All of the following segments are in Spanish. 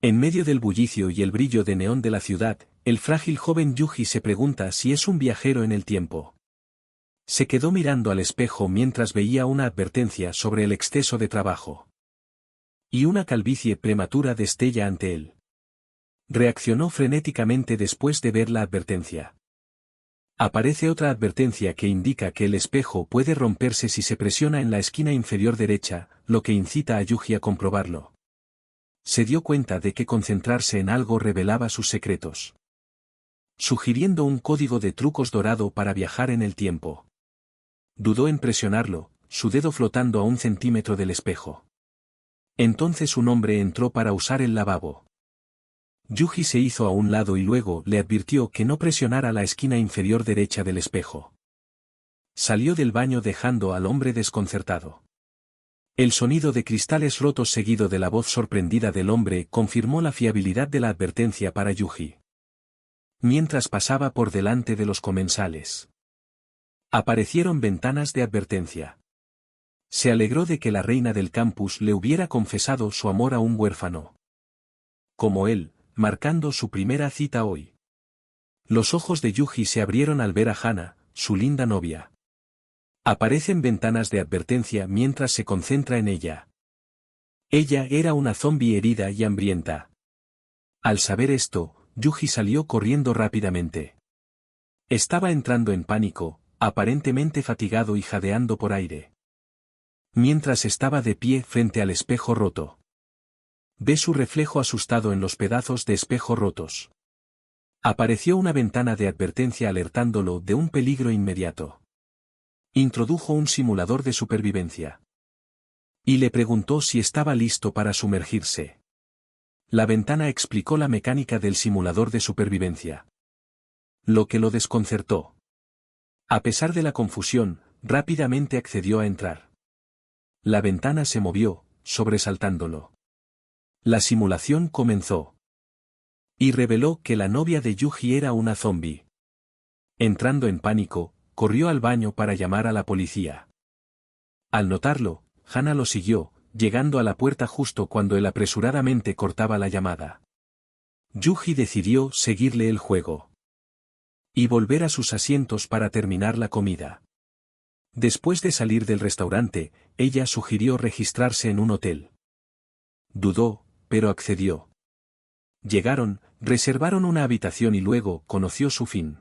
En medio del bullicio y el brillo de neón de la ciudad, el frágil joven Yuji se pregunta si es un viajero en el tiempo. Se quedó mirando al espejo mientras veía una advertencia sobre el exceso de trabajo. Y una calvicie prematura destella ante él. Reaccionó frenéticamente después de ver la advertencia. Aparece otra advertencia que indica que el espejo puede romperse si se presiona en la esquina inferior derecha, lo que incita a Yuji a comprobarlo. Se dio cuenta de que concentrarse en algo revelaba sus secretos. Sugiriendo un código de trucos dorado para viajar en el tiempo. Dudó en presionarlo, su dedo flotando a 1 centímetro del espejo. Entonces un hombre entró para usar el lavabo. Yuji se hizo a un lado y luego le advirtió que no presionara la esquina inferior derecha del espejo. Salió del baño dejando al hombre desconcertado. El sonido de cristales rotos seguido de la voz sorprendida del hombre confirmó la fiabilidad de la advertencia para Yuji. Mientras pasaba por delante de los comensales. Aparecieron ventanas de advertencia. Se alegró de que la reina del campus le hubiera confesado su amor a un huérfano. Como él, marcando su primera cita hoy. Los ojos de Yuji se abrieron al ver a Hana, su linda novia. Aparecen ventanas de advertencia mientras se concentra en ella. Ella era una zombie herida y hambrienta. Al saber esto, Yuji salió corriendo rápidamente. Estaba entrando en pánico, aparentemente fatigado y jadeando por aire. Mientras estaba de pie frente al espejo roto. Ve su reflejo asustado en los pedazos de espejo rotos. Apareció una ventana de advertencia alertándolo de un peligro inmediato. Introdujo un simulador de supervivencia. Y le preguntó si estaba listo para sumergirse. La ventana explicó la mecánica del simulador de supervivencia. Lo que lo desconcertó. A pesar de la confusión, rápidamente accedió a entrar. La ventana se movió, sobresaltándolo. La simulación comenzó. Y reveló que la novia de Yuji era una zombie. Entrando en pánico, corrió al baño para llamar a la policía. Al notarlo, Hana lo siguió, llegando a la puerta justo cuando él apresuradamente cortaba la llamada. Yuji decidió seguirle el juego. Y volver a sus asientos para terminar la comida. Después de salir del restaurante, ella sugirió registrarse en un hotel. Dudó, pero accedió. Llegaron, reservaron una habitación y luego conoció su fin.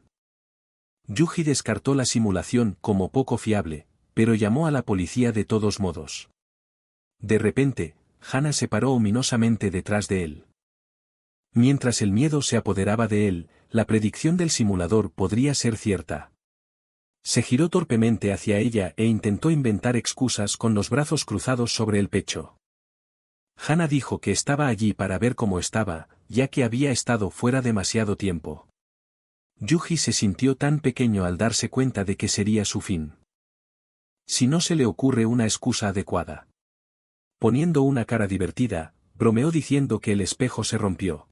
Yuji descartó la simulación como poco fiable, pero llamó a la policía de todos modos. De repente, Hana se paró ominosamente detrás de él. Mientras el miedo se apoderaba de él, la predicción del simulador podría ser cierta. Se giró torpemente hacia ella e intentó inventar excusas con los brazos cruzados sobre el pecho. Hana dijo que estaba allí para ver cómo estaba, ya que había estado fuera demasiado tiempo. Yuji se sintió tan pequeño al darse cuenta de que sería su fin. Si no se le ocurre una excusa adecuada. Poniendo una cara divertida, bromeó diciendo que el espejo se rompió.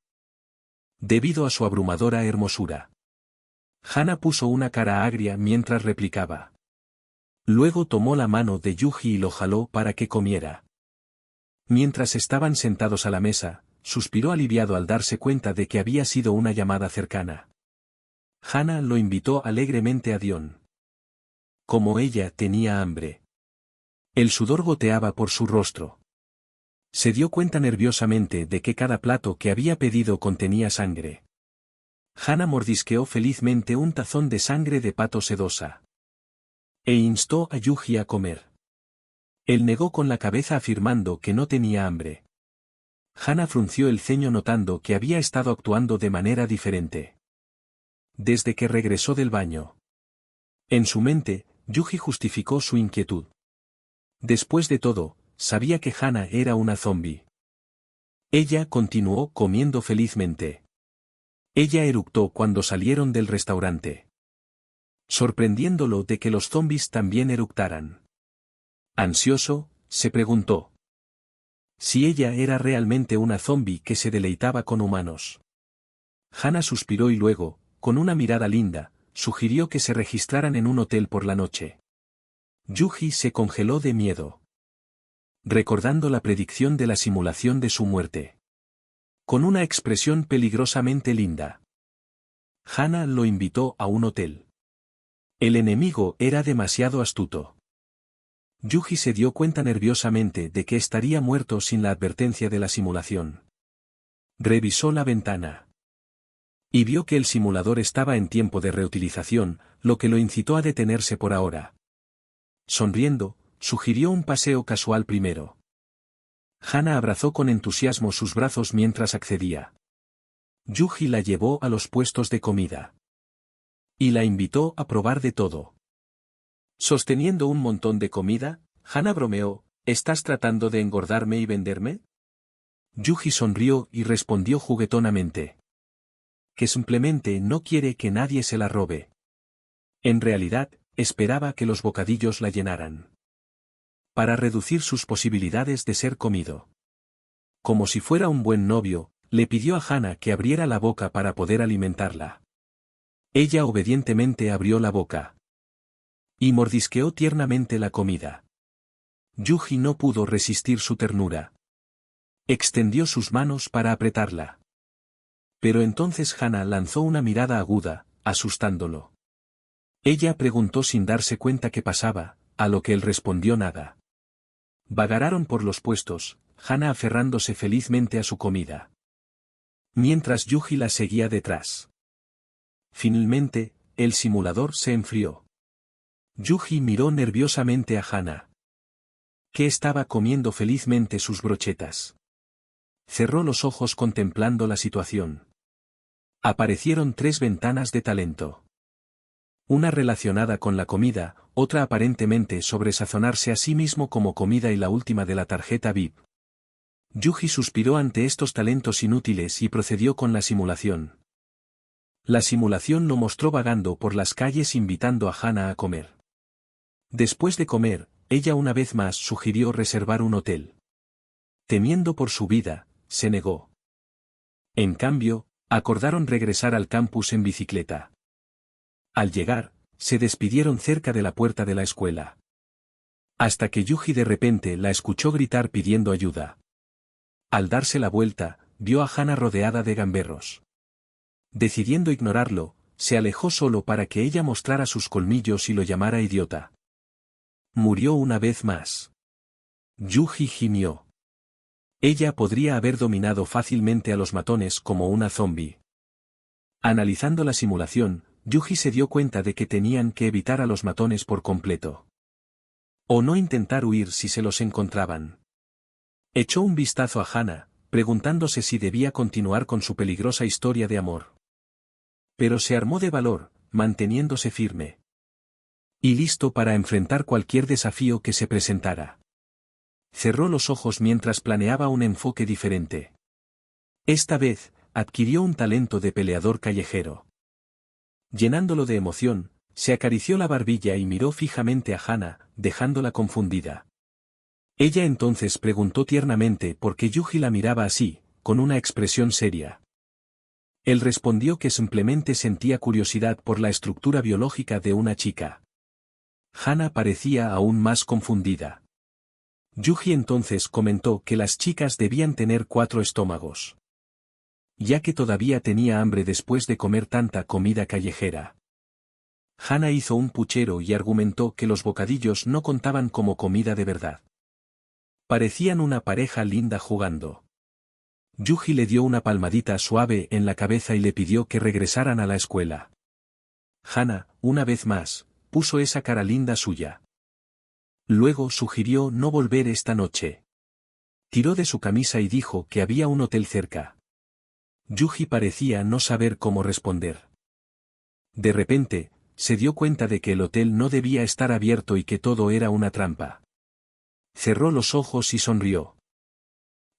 Debido a su abrumadora hermosura. Hana puso una cara agria mientras replicaba. Luego tomó la mano de Yuji y lo jaló para que comiera. Mientras estaban sentados a la mesa, suspiró aliviado al darse cuenta de que había sido una llamada cercana. Hana lo invitó alegremente a Dion. Como ella tenía hambre. El sudor goteaba por su rostro. Se dio cuenta nerviosamente de que cada plato que había pedido contenía sangre. Hana mordisqueó felizmente un tazón de sangre de pato sedosa. E instó a Yuji a comer. Él negó con la cabeza afirmando que no tenía hambre. Hana frunció el ceño notando que había estado actuando de manera diferente. Desde que regresó del baño. En su mente, Yuji justificó su inquietud. Después de todo, sabía que Hana era una zombie. Ella continuó comiendo felizmente. Ella eructó cuando salieron del restaurante. Sorprendiéndolo de que los zombies también eructaran. Ansioso, se preguntó. Si ella era realmente una zombie que se deleitaba con humanos. Hana suspiró y luego, con una mirada linda, sugirió que se registraran en un hotel por la noche. Yuji se congeló de miedo. Recordando la predicción de la simulación de su muerte. con una expresión peligrosamente linda. Hana lo invitó a un hotel. El enemigo era demasiado astuto. Yuji se dio cuenta nerviosamente de que estaría muerto sin la advertencia de la simulación. Revisó la ventana. Y vio que el simulador estaba en tiempo de reutilización, lo que lo incitó a detenerse por ahora. Sonriendo, sugirió un paseo casual primero. Hana abrazó con entusiasmo sus brazos mientras accedía. Yuji la llevó a los puestos de comida. Y la invitó a probar de todo. Sosteniendo un montón de comida, Hana bromeó, ¿estás tratando de engordarme y venderme? Yuji sonrió y respondió juguetonamente. Que simplemente no quiere que nadie se la robe. En realidad, esperaba que los bocadillos la llenaran. Para reducir sus posibilidades de ser comido. Como si fuera un buen novio, le pidió a Hana que abriera la boca para poder alimentarla. Ella obedientemente abrió la boca. Y mordisqueó tiernamente la comida. Yuji no pudo resistir su ternura. Extendió sus manos para apretarla. Pero entonces Hana lanzó una mirada aguda, asustándolo. Ella preguntó sin darse cuenta qué pasaba, a lo que él respondió nada. Vagaron por los puestos, Hana aferrándose felizmente a su comida. Mientras Yuji la seguía detrás. Finalmente, el simulador se enfrió. Yuji miró nerviosamente a Hana, que estaba comiendo felizmente sus brochetas. Cerró los ojos contemplando la situación. Aparecieron 3 ventanas de talento. Una relacionada con la comida, otra aparentemente sobre sazonarse a sí mismo como comida y la última de la tarjeta VIP. Yuji suspiró ante estos talentos inútiles y procedió con la simulación. La simulación lo mostró vagando por las calles invitando a Hana a comer. Después de comer, ella una vez más sugirió reservar un hotel. Temiendo por su vida, se negó. En cambio, acordaron regresar al campus en bicicleta. Al llegar, se despidieron cerca de la puerta de la escuela. Hasta que Yuji de repente la escuchó gritar pidiendo ayuda. Al darse la vuelta, vio a Hana rodeada de gamberros. Decidiendo ignorarlo, se alejó solo para que ella mostrara sus colmillos y lo llamara idiota. Murió una vez más. Yuji gimió. Ella podría haber dominado fácilmente a los matones como una zombie. Analizando la simulación, Yuji se dio cuenta de que tenían que evitar a los matones por completo. O no intentar huir si se los encontraban. Echó un vistazo a Hana, preguntándose si debía continuar con su peligrosa historia de amor. Pero se armó de valor, manteniéndose firme. Y listo para enfrentar cualquier desafío que se presentara. Cerró los ojos mientras planeaba un enfoque diferente. Esta vez, adquirió un talento de peleador callejero. Llenándolo de emoción, se acarició la barbilla y miró fijamente a Hana, dejándola confundida. Ella entonces preguntó tiernamente por qué Yuji la miraba así, con una expresión seria. Él respondió que simplemente sentía curiosidad por la estructura biológica de una chica. Hana parecía aún más confundida. Yuji entonces comentó que las chicas debían tener 4 estómagos. Ya que todavía tenía hambre después de comer tanta comida callejera. Hana hizo un puchero y argumentó que los bocadillos no contaban como comida de verdad. Parecían una pareja linda jugando. Yuji le dio una palmadita suave en la cabeza y le pidió que regresaran a la escuela. Hana, una vez más, puso esa cara linda suya. Luego sugirió no volver esta noche. Tiró de su camisa y dijo que había un hotel cerca. Yuji parecía no saber cómo responder. De repente, se dio cuenta de que el hotel no debía estar abierto y que todo era una trampa. Cerró los ojos y sonrió.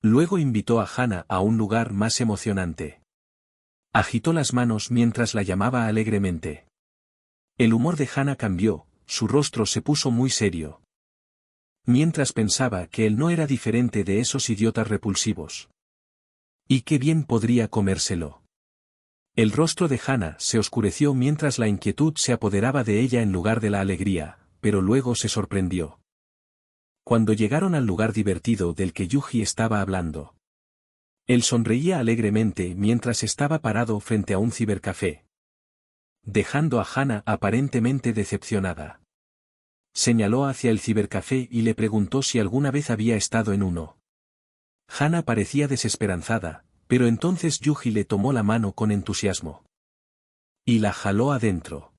Luego invitó a Hana a un lugar más emocionante. Agitó las manos mientras la llamaba alegremente. El humor de Hana cambió, su rostro se puso muy serio. Mientras pensaba que él no era diferente de esos idiotas repulsivos. Y qué bien podría comérselo. El rostro de Hana se oscureció mientras la inquietud se apoderaba de ella en lugar de la alegría, pero luego se sorprendió. Cuando llegaron al lugar divertido del que Yuji estaba hablando. Él sonreía alegremente mientras estaba parado frente a un cibercafé, dejando a Hannah aparentemente decepcionada. Señaló hacia el cibercafé y le preguntó si alguna vez había estado en uno. Hannah parecía desesperanzada, pero entonces Yuji le tomó la mano con entusiasmo y la jaló adentro.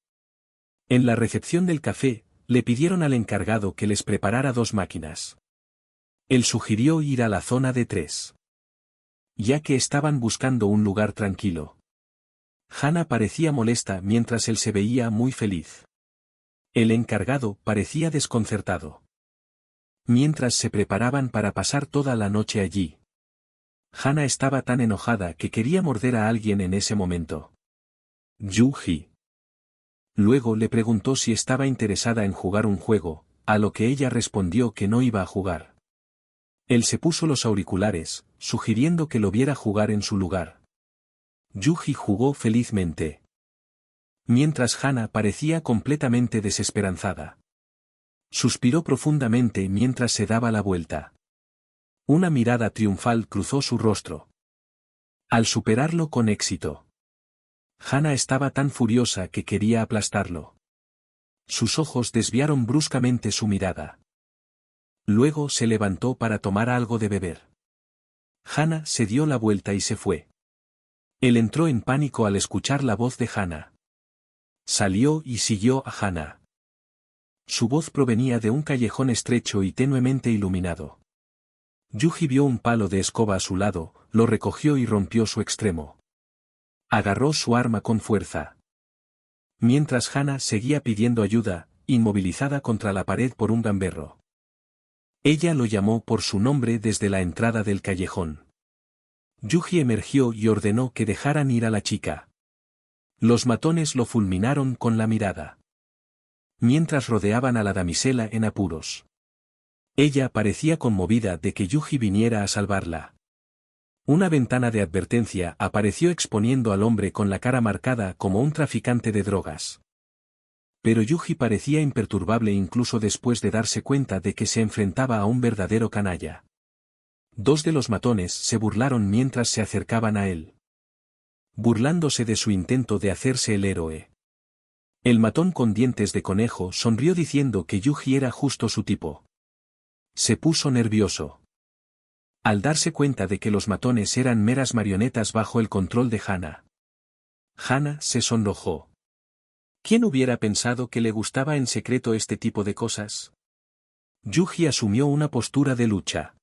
En la recepción del café, le pidieron al encargado que les preparara 2 máquinas. Él sugirió ir a la zona de 3, ya que estaban buscando un lugar tranquilo. Hannah parecía molesta mientras él se veía muy feliz. El encargado parecía desconcertado. Mientras se preparaban para pasar toda la noche allí, Hannah estaba tan enojada que quería morder a alguien en ese momento. Yuji. Luego le preguntó si estaba interesada en jugar un juego, a lo que ella respondió que no iba a jugar. Él se puso los auriculares, sugiriendo que lo viera jugar en su lugar. Yuji jugó felizmente, mientras Hannah parecía completamente desesperanzada. Suspiró profundamente mientras se daba la vuelta. Una mirada triunfal cruzó su rostro. Al superarlo con éxito, Hannah estaba tan furiosa que quería aplastarlo. Sus ojos desviaron bruscamente su mirada. Luego se levantó para tomar algo de beber. Hannah se dio la vuelta y se fue. Él entró en pánico al escuchar la voz de Hannah. Salió y siguió a Hannah. Su voz provenía de un callejón estrecho y tenuemente iluminado. Yuji vio un palo de escoba a su lado, lo recogió y rompió su extremo. Agarró su arma con fuerza. Mientras Hannah seguía pidiendo ayuda, inmovilizada contra la pared por un gamberro. Ella lo llamó por su nombre desde la entrada del callejón. Yuji emergió y ordenó que dejaran ir a la chica. Los matones lo fulminaron con la mirada, mientras rodeaban a la damisela en apuros. Ella parecía conmovida de que Yuji viniera a salvarla. Una ventana de advertencia apareció exponiendo al hombre con la cara marcada como un traficante de drogas. Pero Yuji parecía imperturbable incluso después de darse cuenta de que se enfrentaba a un verdadero canalla. 2 de los matones se burlaron mientras se acercaban a él, burlándose de su intento de hacerse el héroe. El matón con dientes de conejo sonrió diciendo que Yuji era justo su tipo. Se puso nervioso al darse cuenta de que los matones eran meras marionetas bajo el control de Hannah. Hannah se sonrojó. ¿Quién hubiera pensado que le gustaba en secreto este tipo de cosas? Yuji asumió una postura de lucha,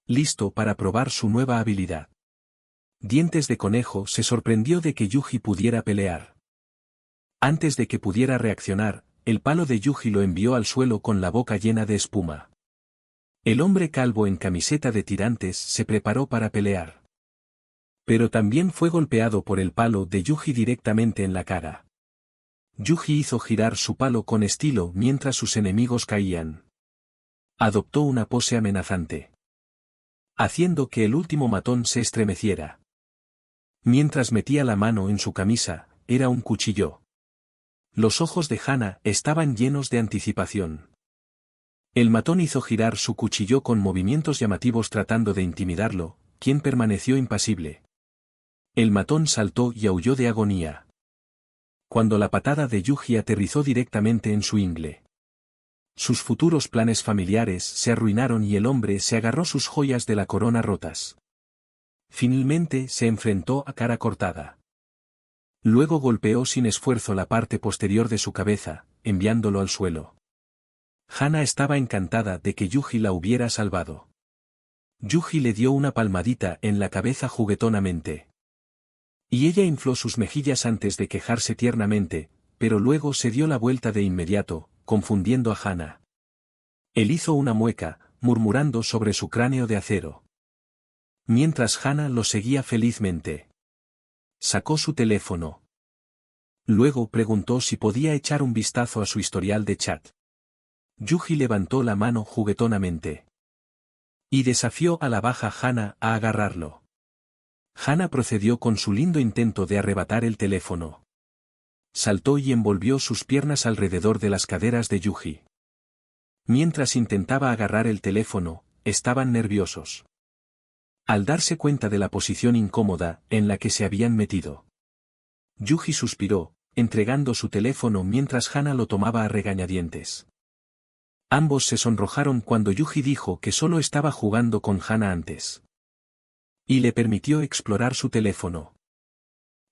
listo para probar su nueva habilidad. Dientes de conejo se sorprendió de que Yuji pudiera pelear. Antes de que pudiera reaccionar, el palo de Yuji lo envió al suelo con la boca llena de espuma. El hombre calvo en camiseta de tirantes se preparó para pelear. Pero también fue golpeado por el palo de Yuji directamente en la cara. Yuji hizo girar su palo con estilo mientras sus enemigos caían. Adoptó una pose amenazante, haciendo que el último matón se estremeciera. Mientras metía la mano en su camisa, era un cuchillo. Los ojos de Hannah estaban llenos de anticipación. El matón hizo girar su cuchillo con movimientos llamativos tratando de intimidarlo, quien permaneció impasible. El matón saltó y aulló de agonía cuando la patada de Yuji aterrizó directamente en su ingle. Sus futuros planes familiares se arruinaron y el hombre se agarró sus joyas de la corona rotas. Finalmente se enfrentó a cara cortada. Luego golpeó sin esfuerzo la parte posterior de su cabeza, enviándolo al suelo. Hannah estaba encantada de que Yuji la hubiera salvado. Yuji le dio una palmadita en la cabeza juguetonamente. Y ella infló sus mejillas antes de quejarse tiernamente, pero luego se dio la vuelta de inmediato, confundiendo a Hannah. Él hizo una mueca, murmurando sobre su cráneo de acero. Mientras Hannah lo seguía felizmente. Sacó su teléfono. Luego preguntó si podía echar un vistazo a su historial de chat. Yuji levantó la mano juguetonamente y desafió a la baja Hannah a agarrarlo. Hannah procedió con su lindo intento de arrebatar el teléfono. Saltó y envolvió sus piernas alrededor de las caderas de Yuji. Mientras intentaba agarrar el teléfono, estaban nerviosos. al darse cuenta de la posición incómoda en la que se habían metido. Yuji suspiró, entregando su teléfono mientras Hana lo tomaba a regañadientes. Ambos se sonrojaron cuando Yuji dijo que solo estaba jugando con Hana antes. Y le permitió explorar su teléfono.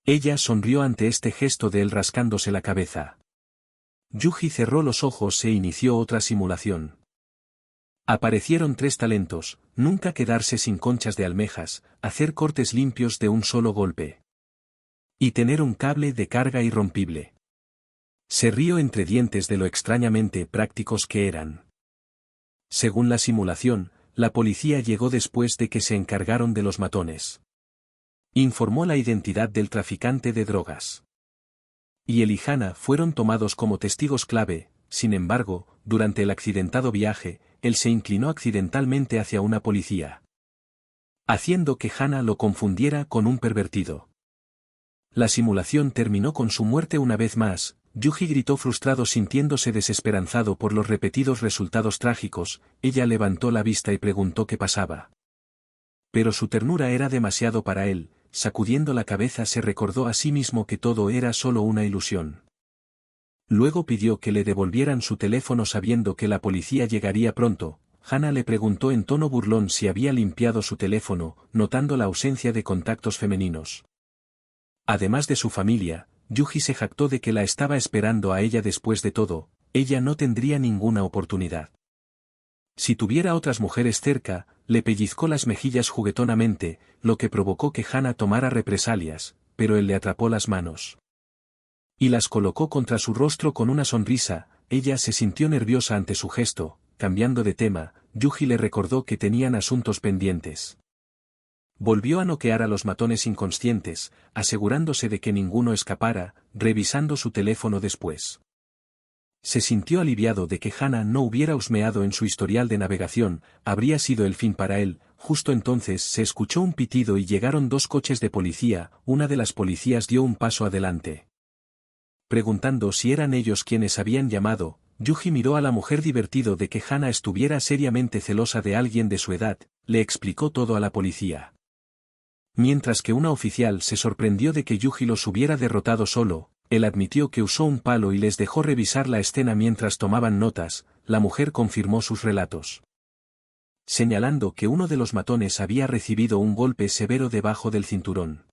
Ella sonrió ante este gesto de él rascándose la cabeza. Yuji cerró los ojos e inició otra simulación. Aparecieron 3 talentos: nunca quedarse sin conchas de almejas, hacer cortes limpios de un solo golpe. Y tener un cable de carga irrompible. Se rió entre dientes de lo extrañamente prácticos que eran. Según la simulación, la policía llegó después de que se encargaron de los matones. Informó la identidad del traficante de drogas. Y él y Hana fueron tomados como testigos clave. Sin embargo, durante el accidentado viaje, él se inclinó accidentalmente hacia una policía, haciendo que Hana lo confundiera con un pervertido. La simulación terminó con su muerte una vez más. Yuji gritó frustrado sintiéndose desesperanzado por los repetidos resultados trágicos. Ella levantó la vista y preguntó qué pasaba. Pero su ternura era demasiado para él. Sacudiendo la cabeza se recordó a sí mismo que todo era solo una ilusión. Luego pidió que le devolvieran su teléfono sabiendo que la policía llegaría pronto. Hana le preguntó en tono burlón si había limpiado su teléfono, notando la ausencia de contactos femeninos. Además de su familia, Yuji se jactó de que la estaba esperando a ella. Después de todo, ella no tendría ninguna oportunidad. Si tuviera otras mujeres cerca, le pellizcó las mejillas juguetonamente, lo que provocó que Hana tomara represalias, pero él le atrapó las manos. Y las colocó contra su rostro con una sonrisa. Ella se sintió nerviosa ante su gesto. Cambiando de tema, Yuji le recordó que tenían asuntos pendientes. Volvió a noquear a los matones inconscientes, asegurándose de que ninguno escapara, revisando su teléfono después. Se sintió aliviado de que Hana no hubiera husmeado en su historial de navegación. Habría sido el fin para él. Justo entonces se escuchó un pitido y llegaron 2 coches de policía. Una de las policías dio un paso adelante. Preguntando si eran ellos quienes habían llamado, Yuji miró a la mujer divertido de que Hana estuviera seriamente celosa de alguien de su edad. Le explicó todo a la policía. Mientras que una oficial se sorprendió de que Yuji los hubiera derrotado solo, él admitió que usó un palo y les dejó revisar la escena mientras tomaban notas. La mujer confirmó sus relatos, señalando que uno de los matones había recibido un golpe severo debajo del cinturón.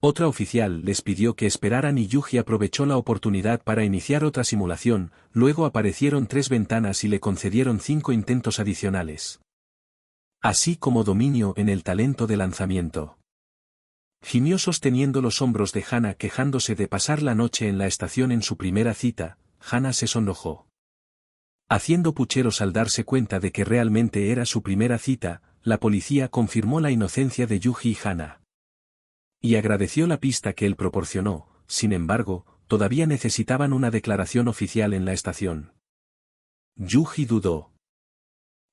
Otra oficial les pidió que esperaran y Yuji aprovechó la oportunidad para iniciar otra simulación. Luego aparecieron 3 ventanas y le concedieron 5 intentos adicionales, así como dominio en el talento de lanzamiento. Gimió sosteniendo los hombros de Hana quejándose de pasar la noche en la estación en su primera cita. Hana se sonrojó, haciendo pucheros al darse cuenta de que realmente era su primera cita. La policía confirmó la inocencia de Yuji y Hana. Y agradeció la pista que él proporcionó. Sin embargo, todavía necesitaban una declaración oficial en la estación. Yuji dudó.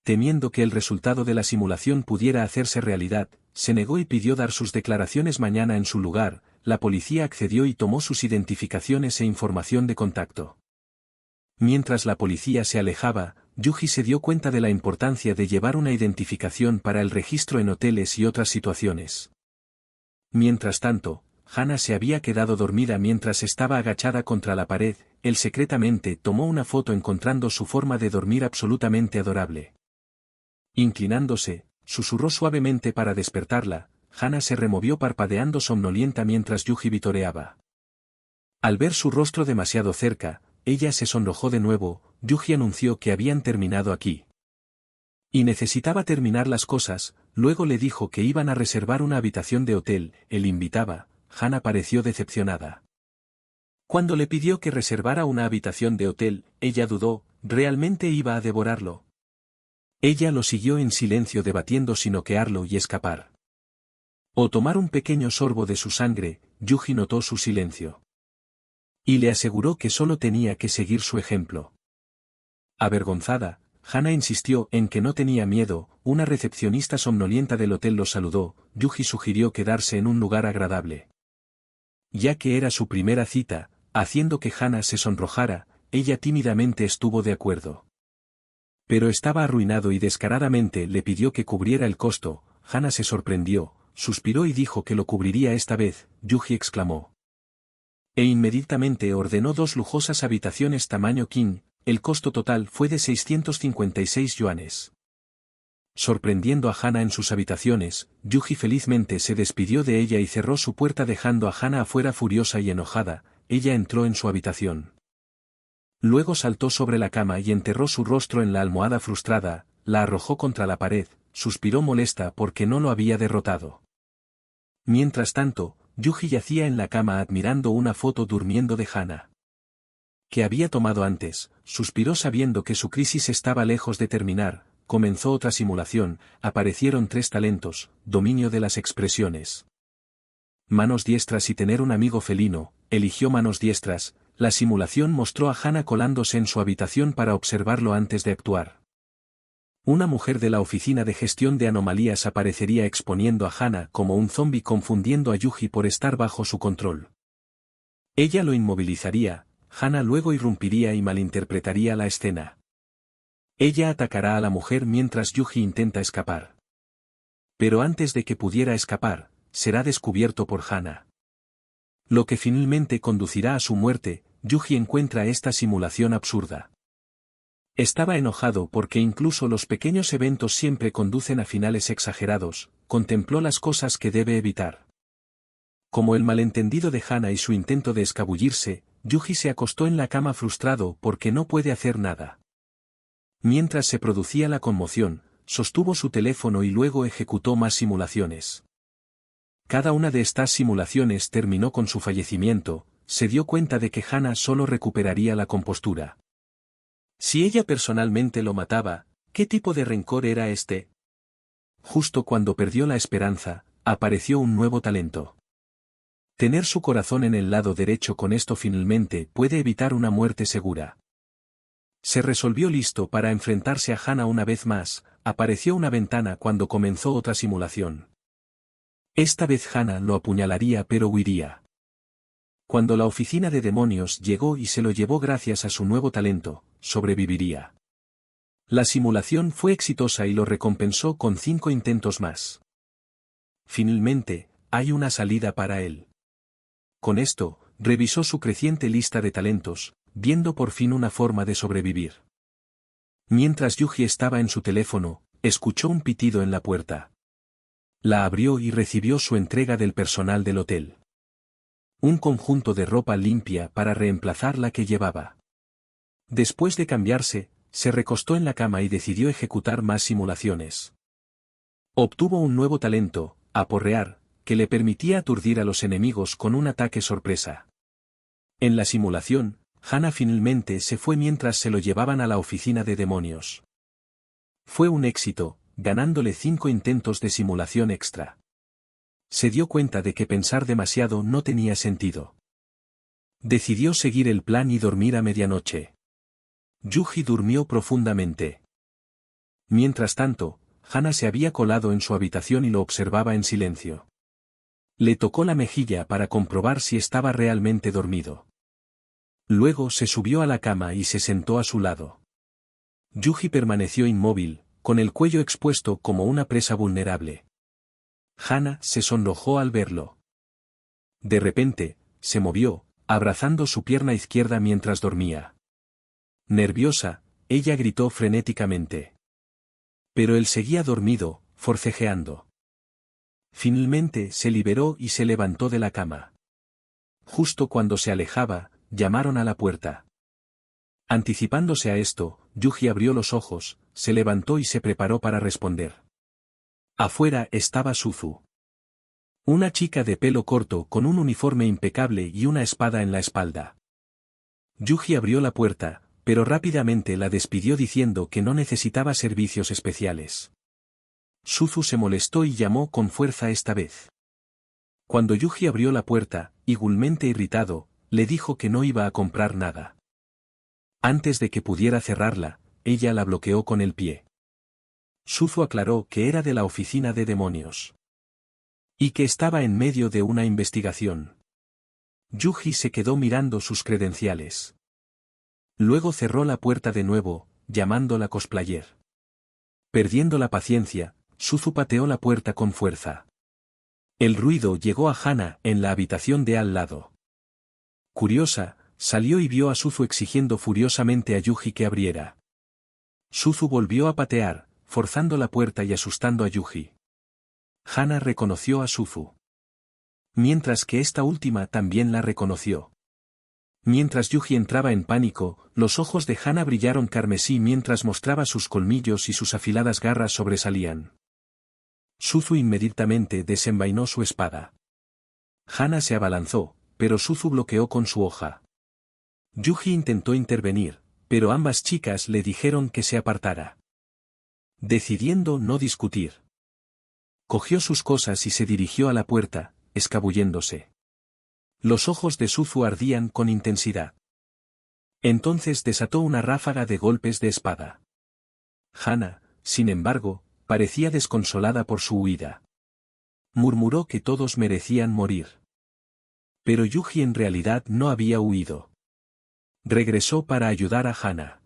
Temiendo que el resultado de la simulación pudiera hacerse realidad, se negó y pidió dar sus declaraciones mañana en su lugar. La policía accedió y tomó sus identificaciones e información de contacto. Mientras la policía se alejaba, Yuji se dio cuenta de la importancia de llevar una identificación para el registro en hoteles y otras situaciones. Mientras tanto, Hana se había quedado dormida mientras estaba agachada contra la pared. Él secretamente tomó una foto encontrando su forma de dormir absolutamente adorable. Inclinándose, susurró suavemente para despertarla. Hana se removió parpadeando somnolienta mientras Yuji vitoreaba. Al ver su rostro demasiado cerca, ella se sonrojó de nuevo. Yuji anunció que habían terminado aquí. Y necesitaba terminar las cosas. Luego le dijo que iban a reservar una habitación de hotel. Él invitaba. Hana pareció decepcionada. Cuando le pidió que reservara una habitación de hotel, ella dudó. ¿Realmente iba a devorarlo? Ella lo siguió en silencio debatiendo si noquearlo y escapar, o tomar un pequeño sorbo de su sangre. Yuji notó su silencio. Y le aseguró que solo tenía que seguir su ejemplo. Avergonzada, Hana insistió en que no tenía miedo. Una recepcionista somnolienta del hotel los saludó. Yuji sugirió quedarse en un lugar agradable. Ya que era su primera cita, haciendo que Hana se sonrojara, ella tímidamente estuvo de acuerdo. Pero estaba arruinado y descaradamente le pidió que cubriera el costo. Hana se sorprendió, suspiró y dijo que lo cubriría esta vez. Yuji exclamó. E inmediatamente ordenó 2 lujosas habitaciones tamaño king. El costo total fue de 656 yuanes. Sorprendiendo a Hana en sus habitaciones, Yuji felizmente se despidió de ella y cerró su puerta dejando a Hana afuera furiosa y enojada. Ella entró en su habitación. Luego saltó sobre la cama y enterró su rostro en la almohada frustrada, la arrojó contra la pared, suspiró molesta porque no lo había derrotado. Mientras tanto, Yuji yacía en la cama admirando una foto durmiendo de Hana que había tomado antes, suspiró sabiendo que su crisis estaba lejos de terminar. Comenzó otra simulación, aparecieron 3 talentos, dominio de las expresiones. Manos diestras y tener un amigo felino, eligió manos diestras. La simulación mostró a Hana colándose en su habitación para observarlo antes de actuar. Una mujer de la oficina de gestión de anomalías aparecería exponiendo a Hana como un zombi confundiendo a Yuji por estar bajo su control. Ella lo inmovilizaría, Hana luego irrumpiría y malinterpretaría la escena. Ella atacará a la mujer mientras Yuji intenta escapar. Pero antes de que pudiera escapar, será descubierto por Hana. Lo que finalmente conducirá a su muerte. Yuji encuentra esta simulación absurda. Estaba enojado porque incluso los pequeños eventos siempre conducen a finales exagerados. Contempló las cosas que debe evitar. Como el malentendido de Hana y su intento de escabullirse, Yuji se acostó en la cama frustrado porque no puede hacer nada. Mientras se producía la conmoción, sostuvo su teléfono y luego ejecutó más simulaciones. Cada una de estas simulaciones terminó con su fallecimiento. Se dio cuenta de que Hana solo recuperaría la compostura. Si ella personalmente lo mataba, ¿qué tipo de rencor era este? Justo cuando perdió la esperanza, apareció un nuevo talento. Tener su corazón en el lado derecho con esto finalmente puede evitar una muerte segura. Se resolvió listo para enfrentarse a Hana una vez más. Apareció una ventana cuando comenzó otra simulación. Esta vez Hana lo apuñalaría pero huiría. Cuando la oficina de demonios llegó y se lo llevó gracias a su nuevo talento, sobreviviría. La simulación fue exitosa y lo recompensó con 5 intentos más. Finalmente, hay una salida para él. Con esto, revisó su creciente lista de talentos, viendo por fin una forma de sobrevivir. Mientras Yuji estaba en su teléfono, escuchó un pitido en la puerta. La abrió y recibió su entrega del personal del hotel. Un conjunto de ropa limpia para reemplazar la que llevaba. Después de cambiarse, se recostó en la cama y decidió ejecutar más simulaciones. Obtuvo un nuevo talento, aporrear, que le permitía aturdir a los enemigos con un ataque sorpresa. En la simulación, Hana finalmente se fue mientras se lo llevaban a la oficina de demonios. Fue un éxito, ganándole 5 intentos de simulación extra. Se dio cuenta de que pensar demasiado no tenía sentido. Decidió seguir el plan y dormir a medianoche. Yuji durmió profundamente. Mientras tanto, Hana se había colado en su habitación y lo observaba en silencio. Le tocó la mejilla para comprobar si estaba realmente dormido. Luego se subió a la cama y se sentó a su lado. Yuji permaneció inmóvil, con el cuello expuesto como una presa vulnerable. Hana se sonrojó al verlo. De repente, se movió, abrazando su pierna izquierda mientras dormía. Nerviosa, ella gritó frenéticamente. Pero él seguía dormido, forcejeando. Finalmente se liberó y se levantó de la cama. Justo cuando se alejaba, llamaron a la puerta. Anticipándose a esto, Yuji abrió los ojos, se levantó y se preparó para responder. Afuera estaba Suzu. Una chica de pelo corto con un uniforme impecable y una espada en la espalda. Yuji abrió la puerta, pero rápidamente la despidió diciendo que no necesitaba servicios especiales. Suzu se molestó y llamó con fuerza esta vez. Cuando Yuji abrió la puerta, igualmente irritado, le dijo que no iba a comprar nada. Antes de que pudiera cerrarla, ella la bloqueó con el pie. Suzu aclaró que era de la oficina de demonios. Y que estaba en medio de una investigación. Yuji se quedó mirando sus credenciales. Luego cerró la puerta de nuevo, llamándola cosplayer. Perdiendo la paciencia, Suzu pateó la puerta con fuerza. El ruido llegó a Hana en la habitación de al lado. Curiosa, salió y vio a Suzu exigiendo furiosamente a Yuji que abriera. Suzu volvió a patear, forzando la puerta y asustando a Yuji. Hana reconoció a Suzu. Mientras que esta última también la reconoció. Mientras Yuji entraba en pánico, los ojos de Hana brillaron carmesí mientras mostraba sus colmillos y sus afiladas garras sobresalían. Suzu inmediatamente desenvainó su espada. Hana se abalanzó, pero Suzu bloqueó con su hoja. Yuji intentó intervenir, pero ambas chicas le dijeron que se apartara. Decidiendo no discutir. Cogió sus cosas y se dirigió a la puerta, escabulléndose. Los ojos de Suzu ardían con intensidad. Entonces desató una ráfaga de golpes de espada. Hana, sin embargo, parecía desconsolada por su huida. Murmuró que todos merecían morir. Pero Yuji en realidad no había huido. Regresó para ayudar a Hana.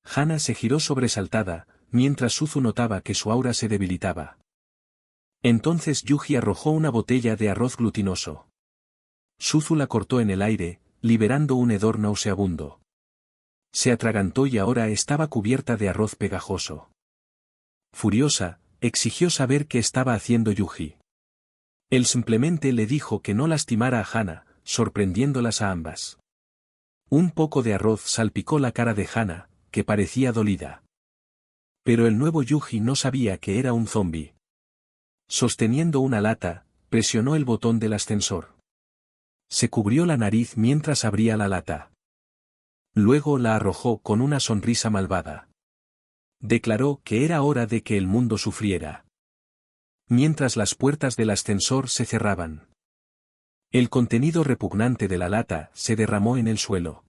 Hana se giró sobresaltada, mientras Suzu notaba que su aura se debilitaba. Entonces Yuji arrojó una botella de arroz glutinoso. Suzu la cortó en el aire, liberando un hedor nauseabundo. Se atragantó y ahora estaba cubierta de arroz pegajoso. Furiosa, exigió saber qué estaba haciendo Yuji. Él simplemente le dijo que no lastimara a Hana, sorprendiéndolas a ambas. Un poco de arroz salpicó la cara de Hana, que parecía dolida. Pero el nuevo Yuji no sabía que era un zombi. Sosteniendo una lata, presionó el botón del ascensor. Se cubrió la nariz mientras abría la lata. Luego la arrojó con una sonrisa malvada. Declaró que era hora de que el mundo sufriera. Mientras las puertas del ascensor se cerraban. El contenido repugnante de la lata se derramó en el suelo.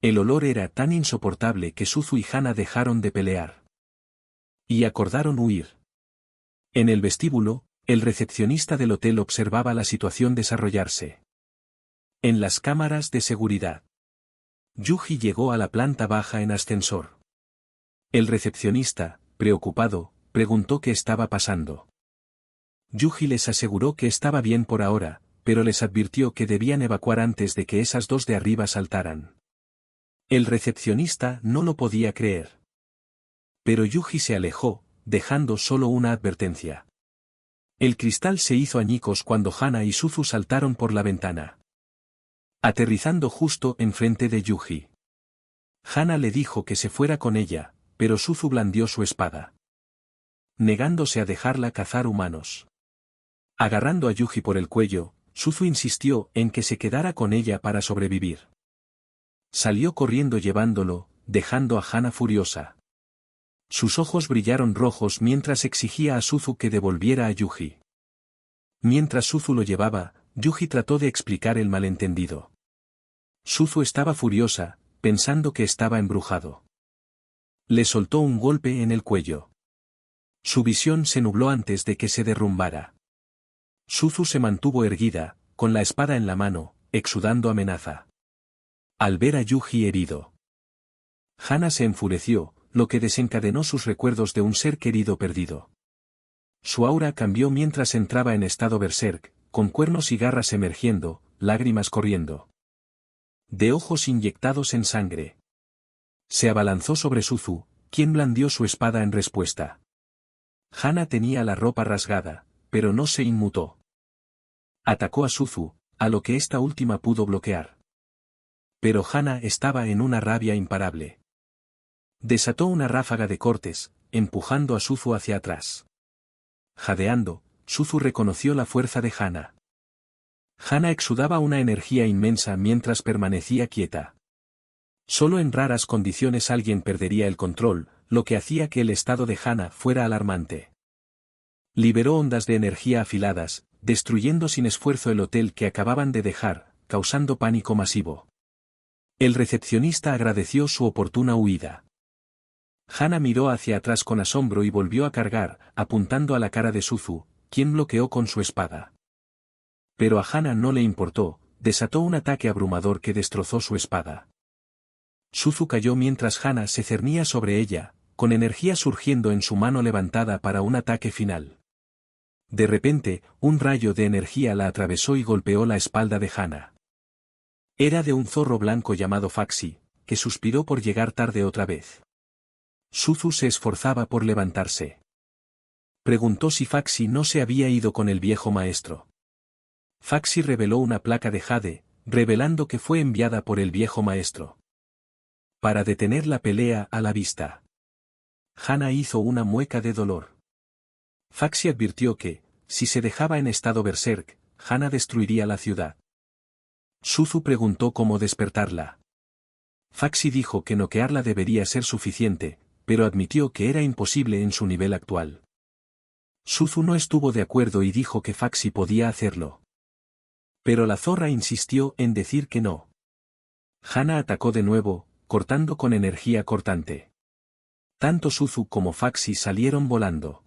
El olor era tan insoportable que Suzu y Hana dejaron de pelear. Y acordaron huir. En el vestíbulo, el recepcionista del hotel observaba la situación desarrollarse. En las cámaras de seguridad. Yuji llegó a la planta baja en ascensor. El recepcionista, preocupado, preguntó qué estaba pasando. Yuji les aseguró que estaba bien por ahora, pero les advirtió que debían evacuar antes de que esas dos de arriba saltaran. El recepcionista no lo podía creer. Pero Yuji se alejó, dejando solo una advertencia. El cristal se hizo añicos cuando Hana y Suzu saltaron por la ventana. Aterrizando justo enfrente de Yuji. Hana le dijo que se fuera con ella, pero Suzu blandió su espada. Negándose a dejarla cazar humanos. Agarrando a Yuji por el cuello, Suzu insistió en que se quedara con ella para sobrevivir. Salió corriendo llevándolo, dejando a Hana furiosa. Sus ojos brillaron rojos mientras exigía a Suzu que devolviera a Yuji. Mientras Suzu lo llevaba, Yuji trató de explicar el malentendido. Suzu estaba furiosa, pensando que estaba embrujado. Le soltó un golpe en el cuello. Su visión se nubló antes de que se derrumbara. Suzu se mantuvo erguida, con la espada en la mano, exudando amenaza. Al ver a Yuji herido. Hana se enfureció, lo que desencadenó sus recuerdos de un ser querido perdido. Su aura cambió mientras entraba en estado berserk, con cuernos y garras emergiendo, lágrimas corriendo. De ojos inyectados en sangre. Se abalanzó sobre Suzu, quien blandió su espada en respuesta. Hana tenía la ropa rasgada, pero no se inmutó. Atacó a Suzu, a lo que esta última pudo bloquear. Pero Hana estaba en una rabia imparable. Desató una ráfaga de cortes, empujando a Suzu hacia atrás. Jadeando, Suzu reconoció la fuerza de Hana. Hana exudaba una energía inmensa mientras permanecía quieta. Solo en raras condiciones alguien perdería el control, lo que hacía que el estado de Hana fuera alarmante. Liberó ondas de energía afiladas, destruyendo sin esfuerzo el hotel que acababan de dejar, causando pánico masivo. El recepcionista agradeció su oportuna huida. Hana miró hacia atrás con asombro y volvió a cargar, apuntando a la cara de Suzu, quien bloqueó con su espada. Pero a Hana no le importó, desató un ataque abrumador que destrozó su espada. Suzu cayó mientras Hana se cernía sobre ella, con energía surgiendo en su mano levantada para un ataque final. De repente, un rayo de energía la atravesó y golpeó la espalda de Hana. Era de un zorro blanco llamado Faxi, que suspiró por llegar tarde otra vez. Suzu se esforzaba por levantarse. Preguntó si Faxi no se había ido con el viejo maestro. Faxi reveló una placa de jade, revelando que fue enviada por el viejo maestro para detener la pelea a la vista. Hana hizo una mueca de dolor. Faxi advirtió que, si se dejaba en estado berserk, Hana destruiría la ciudad. Suzu preguntó cómo despertarla. Faxi dijo que noquearla debería ser suficiente, pero admitió que era imposible en su nivel actual. Suzu no estuvo de acuerdo y dijo que Faxi podía hacerlo. Pero la zorra insistió en decir que no. Hana atacó de nuevo, cortando con energía cortante. Tanto Suzu como Faxi salieron volando.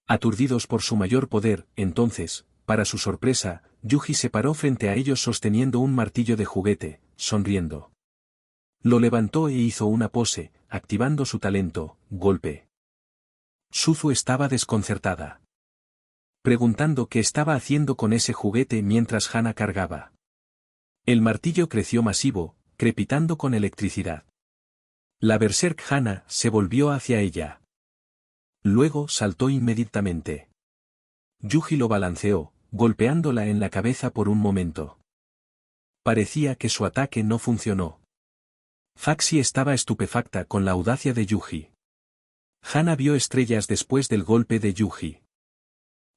Aturdidos por su mayor poder, entonces, para su sorpresa, Yuji se paró frente a ellos sosteniendo un martillo de juguete, sonriendo. Lo levantó e hizo una pose, activando su talento, golpe. Suzu estaba desconcertada, preguntando qué estaba haciendo con ese juguete mientras Hana cargaba. El martillo creció masivo, crepitando con electricidad. La berserk Hana se volvió hacia ella. Luego saltó inmediatamente. Yuji lo balanceó, golpeándola en la cabeza por un momento. Parecía que su ataque no funcionó. Faxi estaba estupefacta con la audacia de Yuji. Hana vio estrellas después del golpe de Yuji.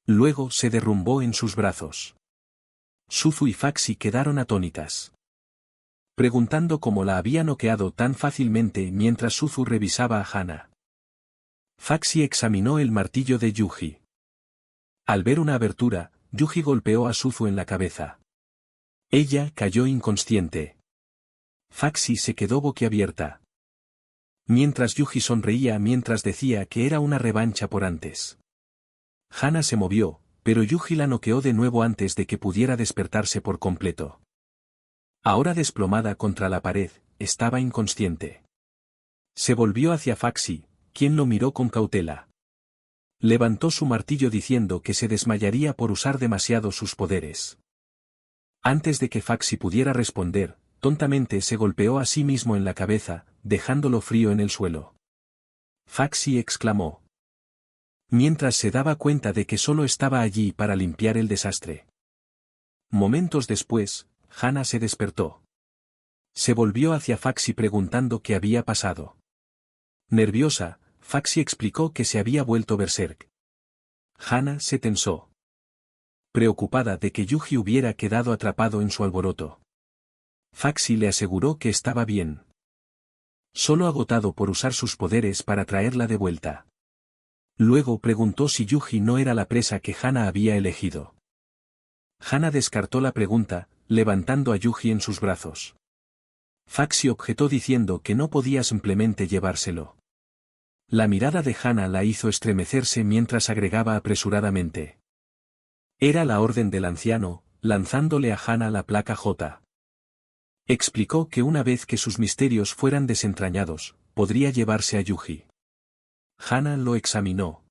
Luego se derrumbó en sus brazos. Suzu y Faxi quedaron atónitas, preguntando cómo la había noqueado tan fácilmente mientras Suzu revisaba a Hana. Faxi examinó el martillo de Yuji. Al ver una abertura, Yuji golpeó a Suzu en la cabeza. Ella cayó inconsciente. Faxi se quedó boquiabierta. Mientras Yuji sonreía mientras decía que era una revancha por antes. Hana se movió, pero Yuji la noqueó de nuevo antes de que pudiera despertarse por completo. Ahora desplomada contra la pared, estaba inconsciente. Se volvió hacia Faxi, quien lo miró con cautela. Levantó su martillo diciendo que se desmayaría por usar demasiado sus poderes. Antes de que Faxi pudiera responder, tontamente se golpeó a sí mismo en la cabeza, dejándolo frío en el suelo. Faxi exclamó, mientras se daba cuenta de que solo estaba allí para limpiar el desastre. Momentos después, Hana se despertó. Se volvió hacia Faxi preguntando qué había pasado. Nerviosa, Faxi explicó que se había vuelto berserk. Hana se tensó, preocupada de que Yuji hubiera quedado atrapado en su alboroto. Faxi le aseguró que estaba bien. Solo agotado por usar sus poderes para traerla de vuelta. Luego preguntó si Yuji no era la presa que Hana había elegido. Hana descartó la pregunta, levantando a Yuji en sus brazos. Faxi objetó diciendo que no podía simplemente llevárselo. La mirada de Hana la hizo estremecerse mientras agregaba apresuradamente. Era la orden del anciano, lanzándole a Hana la placa J. Explicó que una vez que sus misterios fueran desentrañados, podría llevarse a Yuji. Hana lo examinó.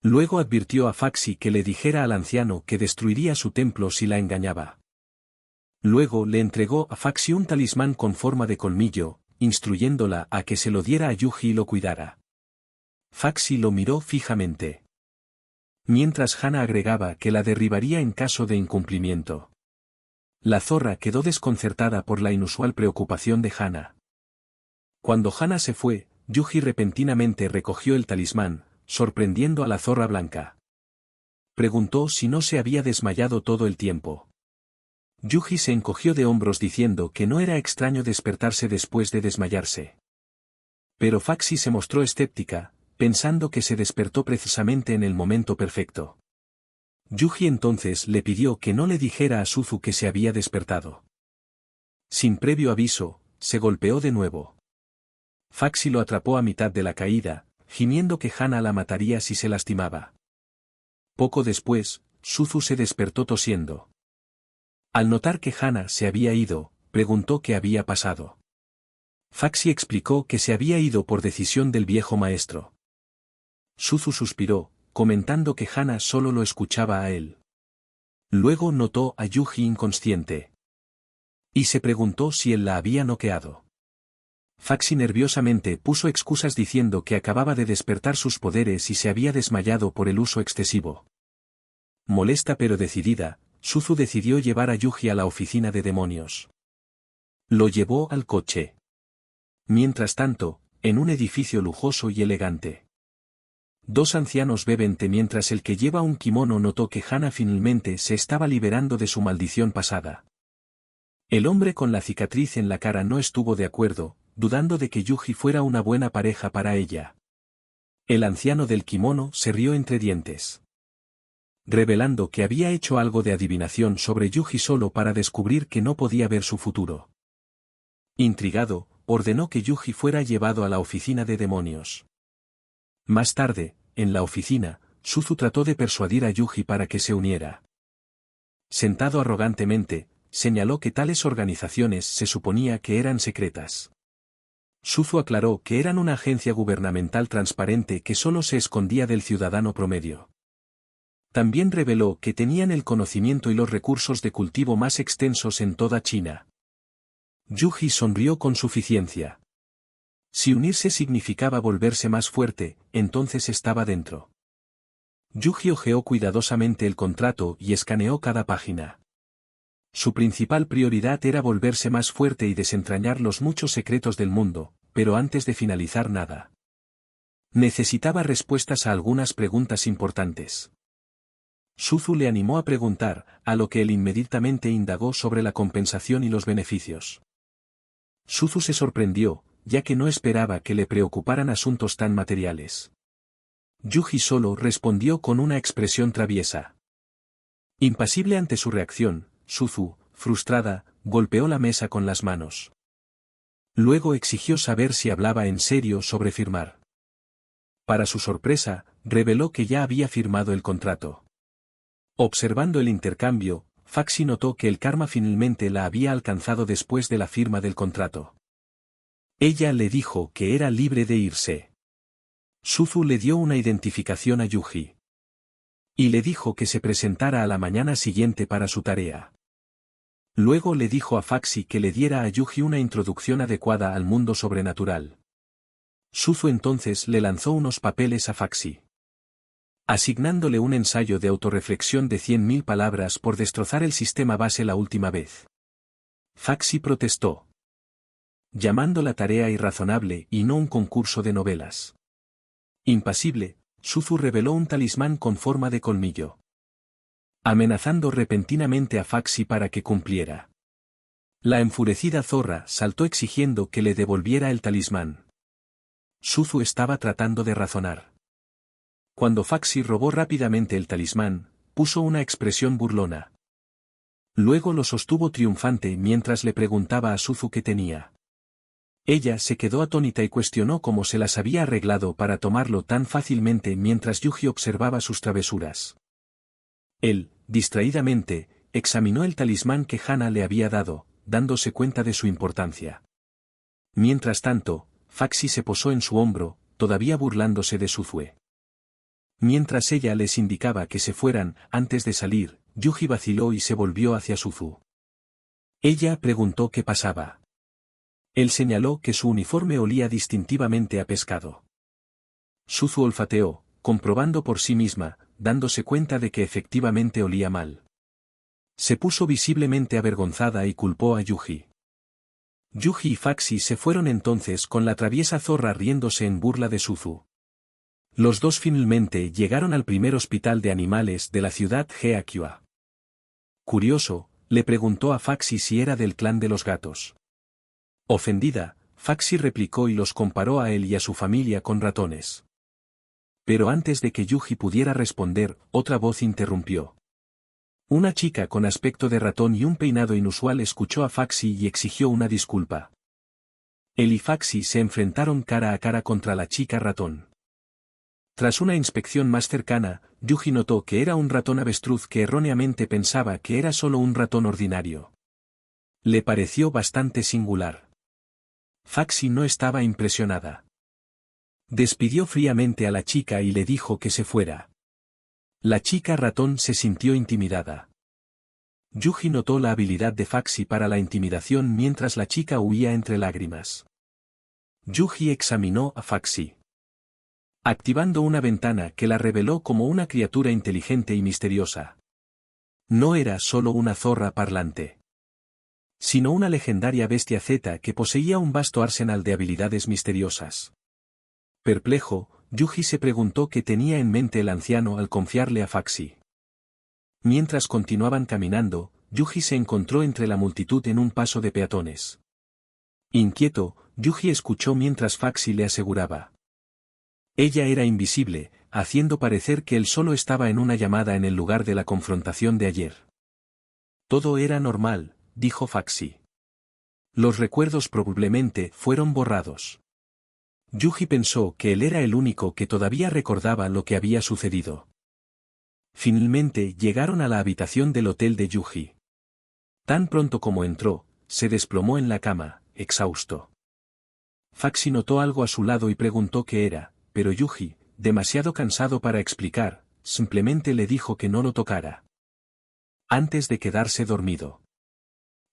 Luego advirtió a Faxi que le dijera al anciano que destruiría su templo si la engañaba. Luego le entregó a Faxi un talismán con forma de colmillo, instruyéndola a que se lo diera a Yuji y lo cuidara. Faxi lo miró fijamente. Mientras Hana agregaba que la derribaría en caso de incumplimiento. La zorra quedó desconcertada por la inusual preocupación de Hana. Cuando Hana se fue, Yuji repentinamente recogió el talismán, sorprendiendo a la zorra blanca. Preguntó si no se había desmayado todo el tiempo. Yuji se encogió de hombros diciendo que no era extraño despertarse después de desmayarse. Pero Faxi se mostró escéptica, pensando que se despertó precisamente en el momento perfecto. Yuji entonces le pidió que no le dijera a Suzu que se había despertado. Sin previo aviso, se golpeó de nuevo. Faxi lo atrapó a mitad de la caída, gimiendo que Hana la mataría si se lastimaba. Poco después, Suzu se despertó tosiendo. Al notar que Hana se había ido, preguntó qué había pasado. Faxi explicó que se había ido por decisión del viejo maestro. Suzu suspiró, comentando que Hana solo lo escuchaba a él. Luego notó a Yuji inconsciente. Y se preguntó si él la había noqueado. Faxi nerviosamente puso excusas diciendo que acababa de despertar sus poderes y se había desmayado por el uso excesivo. Molesta pero decidida, Suzu decidió llevar a Yuji a la oficina de demonios. Lo llevó al coche. Mientras tanto, en un edificio lujoso y elegante. Dos ancianos beben té mientras el que lleva un kimono notó que Hana finalmente se estaba liberando de su maldición pasada. El hombre con la cicatriz en la cara no estuvo de acuerdo, dudando de que Yuji fuera una buena pareja para ella. El anciano del kimono se rió entre dientes, revelando que había hecho algo de adivinación sobre Yuji solo para descubrir que no podía ver su futuro. Intrigado, ordenó que Yuji fuera llevado a la oficina de demonios. Más tarde, en la oficina, Suzu trató de persuadir a Yuji para que se uniera. Sentado arrogantemente, señaló que tales organizaciones se suponía que eran secretas. Suzu aclaró que eran una agencia gubernamental transparente que solo se escondía del ciudadano promedio. También reveló que tenían el conocimiento y los recursos de cultivo más extensos en toda China. Yuji sonrió con suficiencia. Si unirse significaba volverse más fuerte, entonces estaba dentro. Yuji hojeó cuidadosamente el contrato y escaneó cada página. Su principal prioridad era volverse más fuerte y desentrañar los muchos secretos del mundo, pero antes de finalizar nada. Necesitaba respuestas a algunas preguntas importantes. Suzu le animó a preguntar, a lo que él inmediatamente indagó sobre la compensación y los beneficios. Suzu se sorprendió, ya que no esperaba que le preocuparan asuntos tan materiales. Yuji solo respondió con una expresión traviesa. Impasible ante su reacción, Suzu, frustrada, golpeó la mesa con las manos. Luego exigió saber si hablaba en serio sobre firmar. Para su sorpresa, reveló que ya había firmado el contrato. Observando el intercambio, Faxi notó que el karma finalmente la había alcanzado después de la firma del contrato. Ella le dijo que era libre de irse. Suzu le dio una identificación a Yuji. Y le dijo que se presentara a la mañana siguiente para su tarea. Luego le dijo a Faxi que le diera a Yuji una introducción adecuada al mundo sobrenatural. Suzu entonces le lanzó unos papeles a Faxi, asignándole un ensayo de autorreflexión de 100.000 palabras por destrozar el sistema base la última vez. Faxi protestó, llamando la tarea irrazonable y no un concurso de novelas. Impasible, Suzu reveló un talismán con forma de colmillo, amenazando repentinamente a Faxi para que cumpliera. La enfurecida zorra saltó exigiendo que le devolviera el talismán. Suzu estaba tratando de razonar. Cuando Faxi robó rápidamente el talismán, puso una expresión burlona. Luego lo sostuvo triunfante mientras le preguntaba a Suzu qué tenía. Ella se quedó atónita y cuestionó cómo se las había arreglado para tomarlo tan fácilmente mientras Yuji observaba sus travesuras. Él, distraídamente, examinó el talismán que Hana le había dado, dándose cuenta de su importancia. Mientras tanto, Faxi se posó en su hombro, todavía burlándose de Suzu. Mientras ella les indicaba que se fueran, antes de salir, Yuji vaciló y se volvió hacia Suzu. Ella preguntó qué pasaba. Él señaló que su uniforme olía distintivamente a pescado. Suzu olfateó, comprobando por sí misma, dándose cuenta de que efectivamente olía mal. Se puso visiblemente avergonzada y culpó a Yuji. Yuji y Faxi se fueron entonces con la traviesa zorra riéndose en burla de Suzu. Los dos finalmente llegaron al primer hospital de animales de la ciudad Heakyua. Curioso, le preguntó a Faxi si era del clan de los gatos. Ofendida, Faxi replicó y los comparó a él y a su familia con ratones. Pero antes de que Yuji pudiera responder, otra voz interrumpió. Una chica con aspecto de ratón y un peinado inusual escuchó a Faxi y exigió una disculpa. Él y Faxi se enfrentaron cara a cara contra la chica ratón. Tras una inspección más cercana, Yuji notó que era un ratón avestruz que erróneamente pensaba que era solo un ratón ordinario. Le pareció bastante singular. Faxi no estaba impresionada. Despidió fríamente a la chica y le dijo que se fuera. La chica ratón se sintió intimidada. Yuji notó la habilidad de Faxi para la intimidación mientras la chica huía entre lágrimas. Yuji examinó a Faxi, activando una ventana que la reveló como una criatura inteligente y misteriosa. No era solo una zorra parlante, sino una legendaria bestia Z que poseía un vasto arsenal de habilidades misteriosas. Perplejo, Yuji se preguntó qué tenía en mente el anciano al confiarle a Faxi. Mientras continuaban caminando, Yuji se encontró entre la multitud en un paso de peatones. Inquieto, Yuji escuchó mientras Faxi le aseguraba. Ella era invisible, haciendo parecer que él solo estaba en una llamada en el lugar de la confrontación de ayer. Todo era normal, dijo Faxi. Los recuerdos probablemente fueron borrados. Yuji pensó que él era el único que todavía recordaba lo que había sucedido. Finalmente llegaron a la habitación del hotel de Yuji. Tan pronto como entró, se desplomó en la cama, exhausto. Faxi notó algo a su lado y preguntó qué era, pero Yuji, demasiado cansado para explicar, simplemente le dijo que no lo tocara. Antes de quedarse dormido.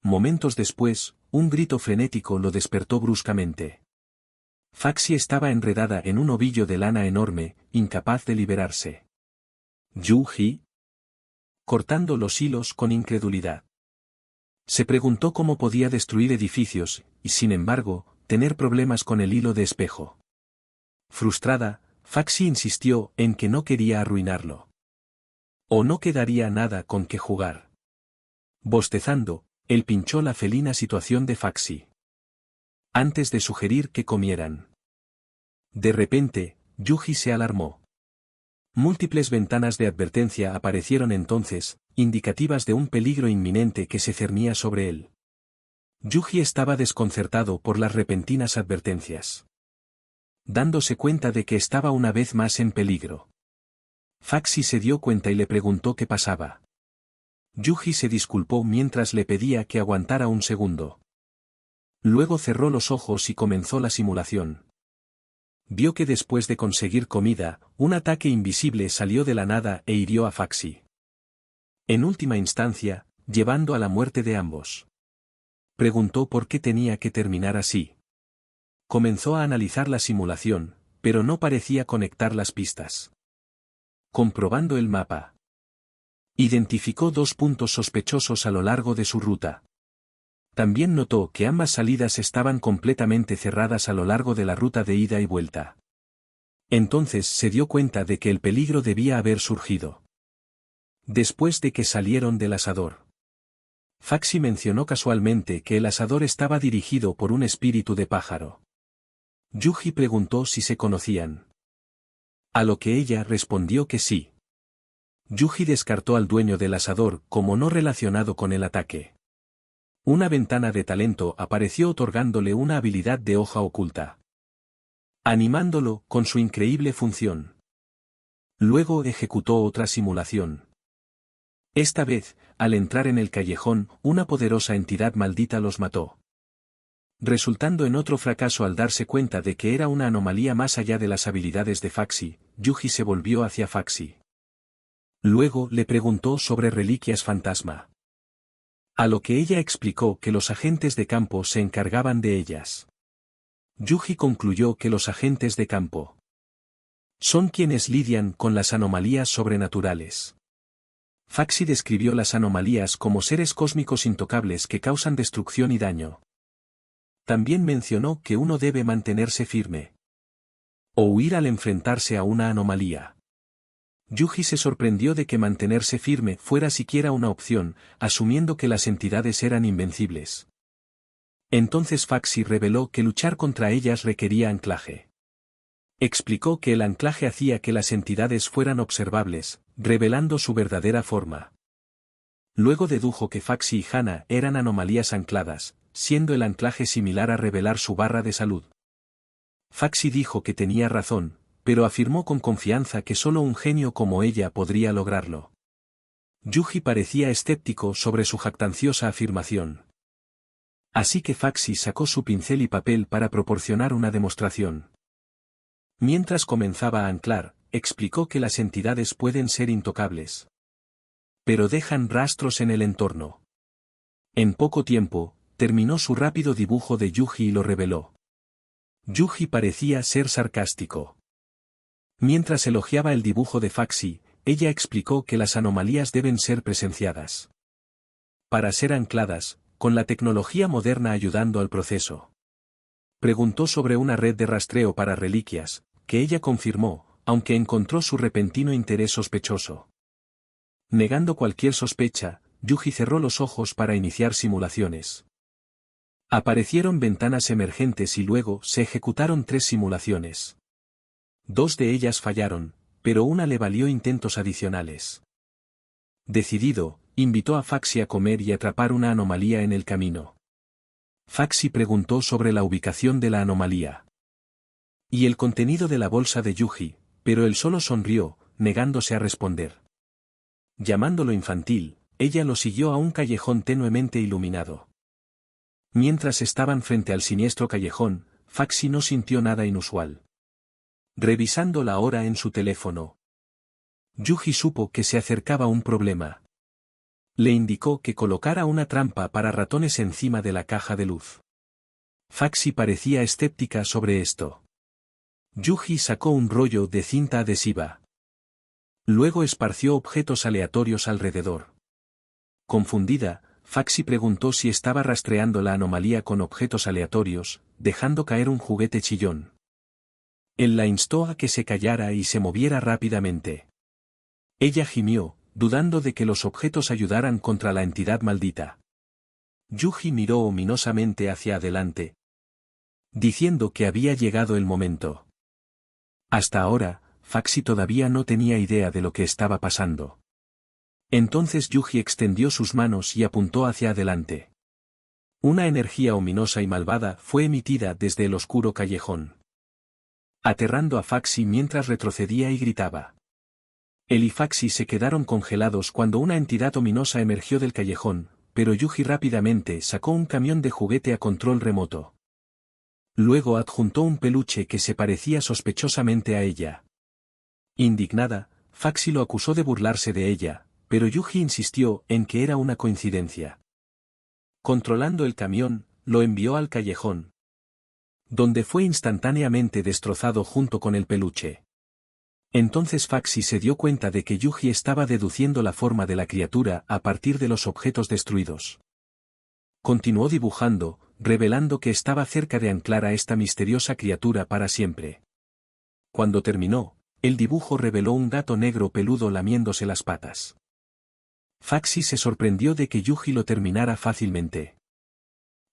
Momentos después, un grito frenético lo despertó bruscamente. Faxi estaba enredada en un ovillo de lana enorme, incapaz de liberarse. ¿Yuji? Cortando los hilos con incredulidad. Se preguntó cómo podía destruir edificios, y sin embargo, tener problemas con el hilo de espejo. Frustrada, Faxi insistió en que no quería arruinarlo. O no quedaría nada con que jugar. Bostezando, él pinchó la felina situación de Faxi. Antes de sugerir que comieran. De repente, Yuji se alarmó. Múltiples ventanas de advertencia aparecieron entonces, indicativas de un peligro inminente que se cernía sobre él. Yuji estaba desconcertado por las repentinas advertencias. Dándose cuenta de que estaba una vez más en peligro. Faxi se dio cuenta y le preguntó qué pasaba. Yuji se disculpó mientras le pedía que aguantara un segundo. Luego cerró los ojos y comenzó la simulación. Vio que después de conseguir comida, un ataque invisible salió de la nada e hirió a Faxi. En última instancia, llevando a la muerte de ambos. Preguntó por qué tenía que terminar así. Comenzó a analizar la simulación, pero no parecía conectar las pistas. Comprobando el mapa. Identificó 2 puntos sospechosos a lo largo de su ruta. También notó que ambas salidas estaban completamente cerradas a lo largo de la ruta de ida y vuelta. Entonces se dio cuenta de que el peligro debía haber surgido después de que salieron del asador. Faxi mencionó casualmente que el asador estaba dirigido por un espíritu de pájaro. Yuji preguntó si se conocían. A lo que ella respondió que sí. Yuji descartó al dueño del asador como no relacionado con el ataque. Una ventana de talento apareció otorgándole una habilidad de hoja oculta. Animándolo con su increíble función. Luego ejecutó otra simulación. Esta vez, al entrar en el callejón, una poderosa entidad maldita los mató. Resultando en otro fracaso al darse cuenta de que era una anomalía más allá de las habilidades de Faxi, Yuji se volvió hacia Faxi. Luego le preguntó sobre reliquias fantasma. A lo que ella explicó que los agentes de campo se encargaban de ellas. Yuji concluyó que los agentes de campo son quienes lidian con las anomalías sobrenaturales. Faxi describió las anomalías como seres cósmicos intocables que causan destrucción y daño. También mencionó que uno debe mantenerse firme. O huir al enfrentarse a una anomalía. Yuji se sorprendió de que mantenerse firme fuera siquiera una opción, asumiendo que las entidades eran invencibles. Entonces Faxi reveló que luchar contra ellas requería anclaje. Explicó que el anclaje hacía que las entidades fueran observables, revelando su verdadera forma. Luego dedujo que Faxi y Hana eran anomalías ancladas, siendo el anclaje similar a revelar su barra de salud. Faxi dijo que tenía razón, pero afirmó con confianza que solo un genio como ella podría lograrlo. Yuji parecía escéptico sobre su jactanciosa afirmación. Así que Faxi sacó su pincel y papel para proporcionar una demostración. Mientras comenzaba a anclar, explicó que las entidades pueden ser intocables, pero dejan rastros en el entorno. En poco tiempo, terminó su rápido dibujo de Yuji y lo reveló. Yuji parecía ser sarcástico. Mientras elogiaba el dibujo de Faxi, ella explicó que las anomalías deben ser presenciadas para ser ancladas, con la tecnología moderna ayudando al proceso. Preguntó sobre una red de rastreo para reliquias, que ella confirmó, aunque encontró su repentino interés sospechoso. Negando cualquier sospecha, Yuji cerró los ojos para iniciar simulaciones. Aparecieron ventanas emergentes y luego se ejecutaron 3 simulaciones. 2 de ellas fallaron, pero una le valió intentos adicionales. Decidido, invitó a Faxi a comer y atrapar una anomalía en el camino. Faxi preguntó sobre la ubicación de la anomalía y el contenido de la bolsa de Yuji, pero él solo sonrió, negándose a responder. Llamándolo infantil, ella lo siguió a un callejón tenuemente iluminado. Mientras estaban frente al siniestro callejón, Faxi no sintió nada inusual. Revisando la hora en su teléfono, Yuji supo que se acercaba un problema. Le indicó que colocara una trampa para ratones encima de la caja de luz. Faxi parecía escéptica sobre esto. Yuji sacó un rollo de cinta adhesiva. Luego esparció objetos aleatorios alrededor. Confundida, Faxi preguntó si estaba rastreando la anomalía con objetos aleatorios, dejando caer un juguete chillón. Él la instó a que se callara y se moviera rápidamente. Ella gimió, dudando de que los objetos ayudaran contra la entidad maldita. Yuji miró ominosamente hacia adelante, diciendo que había llegado el momento. Hasta ahora, Faxi todavía no tenía idea de lo que estaba pasando. Entonces Yuji extendió sus manos y apuntó hacia adelante. Una energía ominosa y malvada fue emitida desde el oscuro callejón, aterrando a Faxi mientras retrocedía y gritaba. Él y Faxi se quedaron congelados cuando una entidad ominosa emergió del callejón, pero Yuji rápidamente sacó un camión de juguete a control remoto. Luego adjuntó un peluche que se parecía sospechosamente a ella. Indignada, Faxi lo acusó de burlarse de ella, pero Yuji insistió en que era una coincidencia. Controlando el camión, lo envió al callejón, donde fue instantáneamente destrozado junto con el peluche. Entonces Faxi se dio cuenta de que Yuji estaba deduciendo la forma de la criatura a partir de los objetos destruidos. Continuó dibujando, revelando que estaba cerca de anclar a esta misteriosa criatura para siempre. Cuando terminó, el dibujo reveló un gato negro peludo lamiéndose las patas. Faxi se sorprendió de que Yuji lo terminara fácilmente.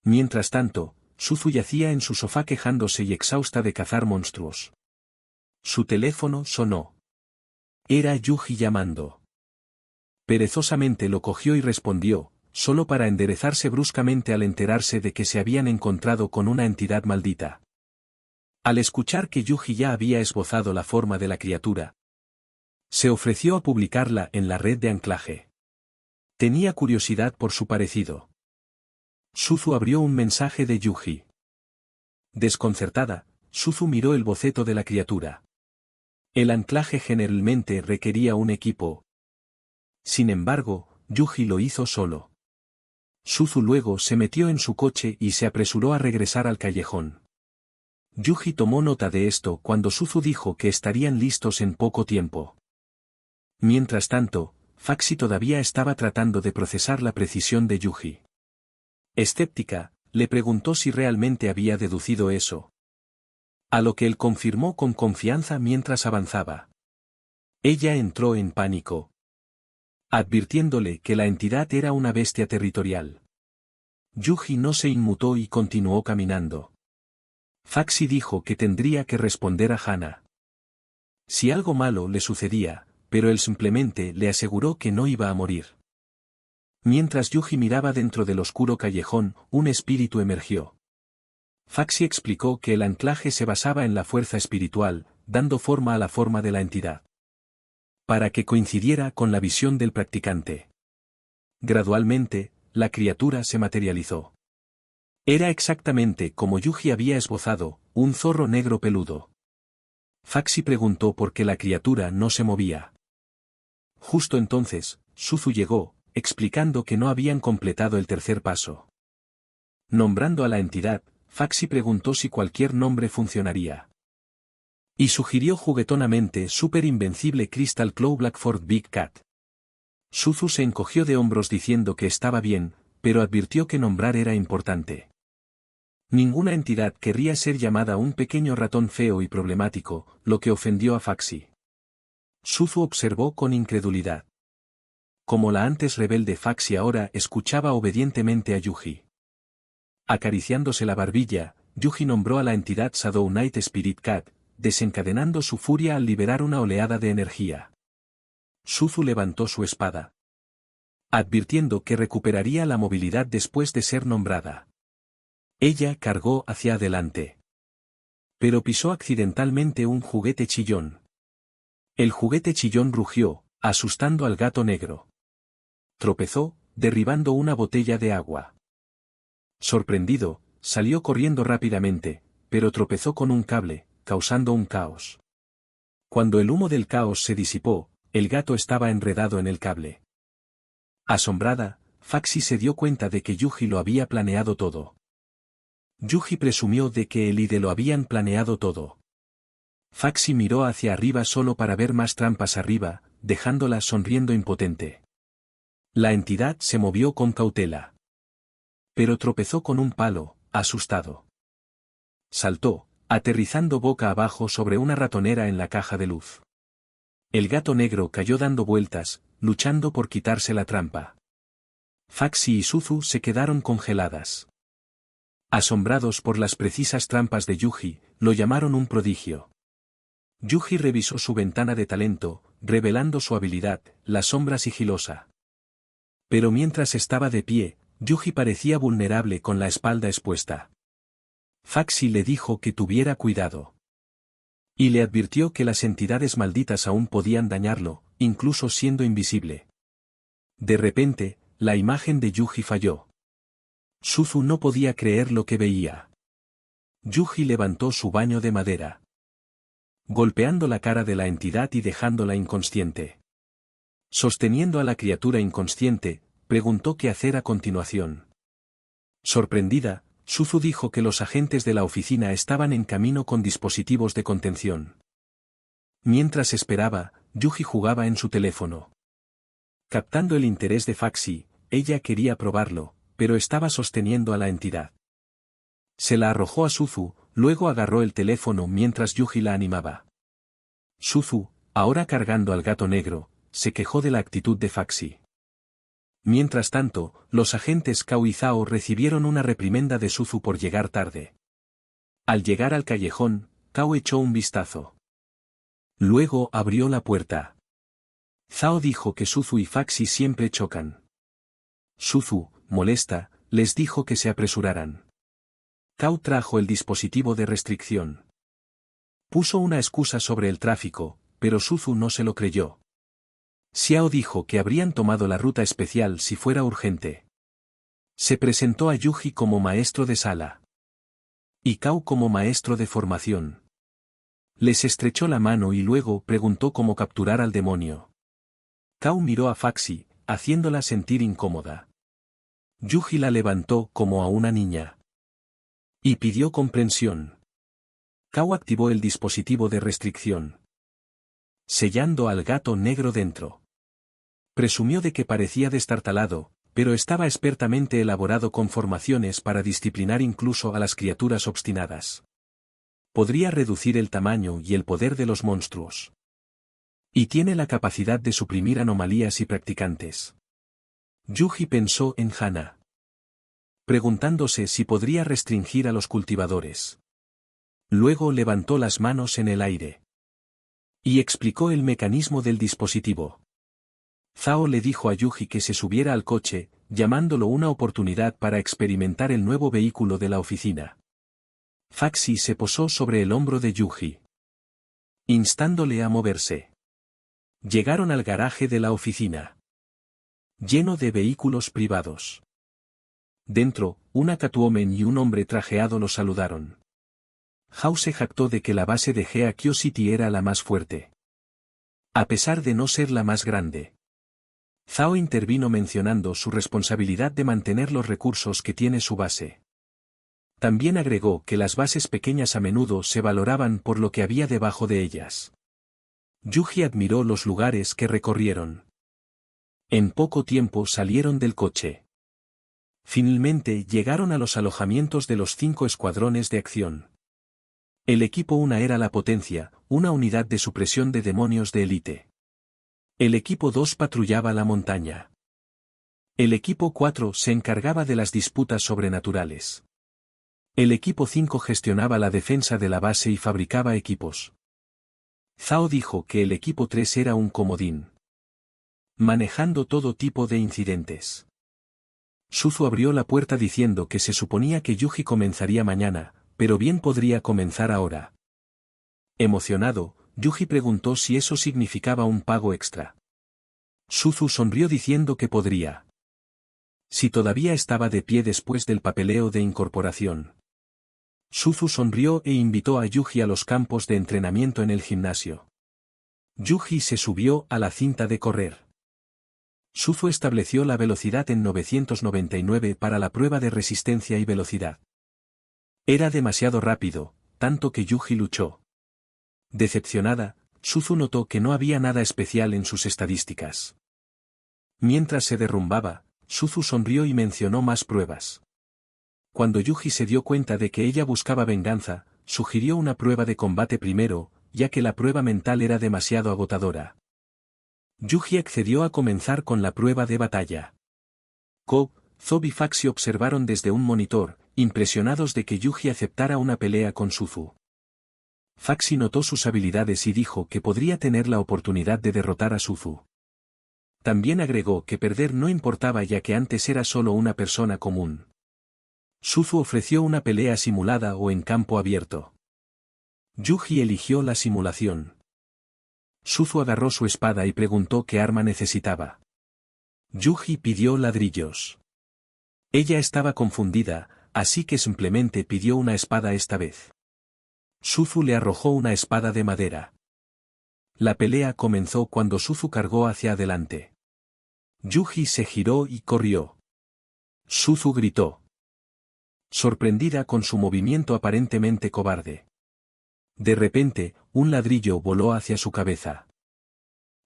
Mientras tanto, Suzu yacía en su sofá quejándose y exhausta de cazar monstruos. Su teléfono sonó. Era Yuji llamando. Perezosamente lo cogió y respondió, solo para enderezarse bruscamente al enterarse de que se habían encontrado con una entidad maldita. Al escuchar que Yuji ya había esbozado la forma de la criatura, se ofreció a publicarla en la red de anclaje. Tenía curiosidad por su parecido. Suzu abrió un mensaje de Yuji. Desconcertada, Suzu miró el boceto de la criatura. El anclaje generalmente requería un equipo. Sin embargo, Yuji lo hizo solo. Suzu luego se metió en su coche y se apresuró a regresar al callejón. Yuji tomó nota de esto cuando Suzu dijo que estarían listos en poco tiempo. Mientras tanto, Faxi todavía estaba tratando de procesar la precisión de Yuji. Escéptica, le preguntó si realmente había deducido eso. A lo que él confirmó con confianza mientras avanzaba. Ella entró en pánico, advirtiéndole que la entidad era una bestia territorial. Yuji no se inmutó y continuó caminando. Faxi dijo que tendría que responder a Hana si algo malo le sucedía, pero él simplemente le aseguró que no iba a morir. Mientras Yuji miraba dentro del oscuro callejón, un espíritu emergió. Faxi explicó que el anclaje se basaba en la fuerza espiritual, dando forma a la forma de la entidad, para que coincidiera con la visión del practicante. Gradualmente, la criatura se materializó. Era exactamente como Yuji había esbozado, un zorro negro peludo. Faxi preguntó por qué la criatura no se movía. Justo entonces, Suzu llegó, explicando que no habían completado el tercer paso. Nombrando a la entidad, Faxi preguntó si cualquier nombre funcionaría. Y sugirió juguetonamente Super Invencible Crystal Claw Blackford Big Cat. Suzu se encogió de hombros diciendo que estaba bien, pero advirtió que nombrar era importante. Ninguna entidad querría ser llamada un pequeño ratón feo y problemático, lo que ofendió a Faxi. Suzu observó con incredulidad. Como la antes rebelde Faxi ahora escuchaba obedientemente a Yuji. Acariciándose la barbilla, Yuji nombró a la entidad Shadow Knight Spirit Cat, desencadenando su furia al liberar una oleada de energía. Suzu levantó su espada, advirtiendo que recuperaría la movilidad después de ser nombrada. Ella cargó hacia adelante. Pero pisó accidentalmente un juguete chillón. El juguete chillón rugió, asustando al gato negro. Tropezó, derribando una botella de agua. Sorprendido, salió corriendo rápidamente, pero tropezó con un cable, causando un caos. Cuando el humo del caos se disipó, el gato estaba enredado en el cable. Asombrada, Faxi se dio cuenta de que Yuji lo había planeado todo. Yuji presumió de que él y de lo habían planeado todo. Faxi miró hacia arriba solo para ver más trampas arriba, dejándola sonriendo impotente. La entidad se movió con cautela. Pero tropezó con un palo, asustado. Saltó, aterrizando boca abajo sobre una ratonera en la caja de luz. El gato negro cayó dando vueltas, luchando por quitarse la trampa. Faxi y Suzu se quedaron congeladas. Asombrados por las precisas trampas de Yuji, lo llamaron un prodigio. Yuji revisó su ventana de talento, revelando su habilidad, la sombra sigilosa. Pero mientras estaba de pie, Yuji parecía vulnerable con la espalda expuesta. Faxi le dijo que tuviera cuidado. Y le advirtió que las entidades malditas aún podían dañarlo, incluso siendo invisible. De repente, la imagen de Yuji falló. Suzu no podía creer lo que veía. Yuji levantó su baño de madera, golpeando la cara de la entidad y dejándola inconsciente. Sosteniendo a la criatura inconsciente, preguntó qué hacer a continuación. Sorprendida, Suzu dijo que los agentes de la oficina estaban en camino con dispositivos de contención. Mientras esperaba, Yuji jugaba en su teléfono. Captando el interés de Faxi, ella quería probarlo, pero estaba sosteniendo a la entidad. Se la arrojó a Suzu, luego agarró el teléfono mientras Yuji la animaba. Suzu, ahora cargando al gato negro, se quejó de la actitud de Faxi. Mientras tanto, los agentes Kao y Zhao recibieron una reprimenda de Suzu por llegar tarde. Al llegar al callejón, Kao echó un vistazo. Luego abrió la puerta. Zhao dijo que Suzu y Faxi siempre chocan. Suzu, molesta, les dijo que se apresuraran. Kao trajo el dispositivo de restricción. Puso una excusa sobre el tráfico, pero Suzu no se lo creyó. Xiao dijo que habrían tomado la ruta especial si fuera urgente. Se presentó a Yuji como maestro de sala. Y Kao como maestro de formación. Les estrechó la mano y luego preguntó cómo capturar al demonio. Kao miró a Faxi, haciéndola sentir incómoda. Yuji la levantó como a una niña. Y pidió comprensión. Kao activó el dispositivo de restricción, sellando al gato negro dentro. Presumió de que parecía destartalado, pero estaba expertamente elaborado con formaciones para disciplinar incluso a las criaturas obstinadas. Podría reducir el tamaño y el poder de los monstruos. Y tiene la capacidad de suprimir anomalías y practicantes. Yuji pensó en Hana, preguntándose si podría restringir a los cultivadores. Luego levantó las manos en el aire. Y explicó el mecanismo del dispositivo. Zhao le dijo a Yuji que se subiera al coche, llamándolo una oportunidad para experimentar el nuevo vehículo de la oficina. Faxi se posó sobre el hombro de Yuji, instándole a moverse. Llegaron al garaje de la oficina, lleno de vehículos privados. Dentro, una Catwoman y un hombre trajeado los saludaron. Hao se jactó de que la base de Geakyo City era la más fuerte. A pesar de no ser la más grande. Zhao intervino mencionando su responsabilidad de mantener los recursos que tiene su base. También agregó que las bases pequeñas a menudo se valoraban por lo que había debajo de ellas. Yuji admiró los lugares que recorrieron. En poco tiempo salieron del coche. Finalmente llegaron a los alojamientos de los 5 escuadrones de acción. El equipo 1 era la Potencia, una unidad de supresión de demonios de élite. El equipo 2 patrullaba la montaña. El equipo 4 se encargaba de las disputas sobrenaturales. El equipo 5 gestionaba la defensa de la base y fabricaba equipos. Zhao dijo que el equipo 3 era un comodín, manejando todo tipo de incidentes. Suzu abrió la puerta diciendo que se suponía que Yuji comenzaría mañana, pero bien podría comenzar ahora. Emocionado, Yuji preguntó si eso significaba un pago extra. Suzu sonrió diciendo que podría. Si todavía estaba de pie después del papeleo de incorporación. Suzu sonrió e invitó a Yuji a los campos de entrenamiento en el gimnasio. Yuji se subió a la cinta de correr. Suzu estableció la velocidad en 999 para la prueba de resistencia y velocidad. Era demasiado rápido, tanto que Yuji luchó. Decepcionada, Suzu notó que no había nada especial en sus estadísticas. Mientras se derrumbaba, Suzu sonrió y mencionó más pruebas. Cuando Yuji se dio cuenta de que ella buscaba venganza, sugirió una prueba de combate primero, ya que la prueba mental era demasiado agotadora. Yuji accedió a comenzar con la prueba de batalla. Ko, Zob y Faxi observaron desde un monitor, impresionados de que Yuji aceptara una pelea con Suzu. Faxi notó sus habilidades y dijo que podría tener la oportunidad de derrotar a Suzu. También agregó que perder no importaba ya que antes era solo una persona común. Suzu ofreció una pelea simulada o en campo abierto. Yuji eligió la simulación. Suzu agarró su espada y preguntó qué arma necesitaba. Yuji pidió ladrillos. Ella estaba confundida, así que simplemente pidió una espada esta vez. Suzu le arrojó una espada de madera. La pelea comenzó cuando Suzu cargó hacia adelante. Yuji se giró y corrió. Suzu gritó, sorprendida con su movimiento aparentemente cobarde. De repente, un ladrillo voló hacia su cabeza.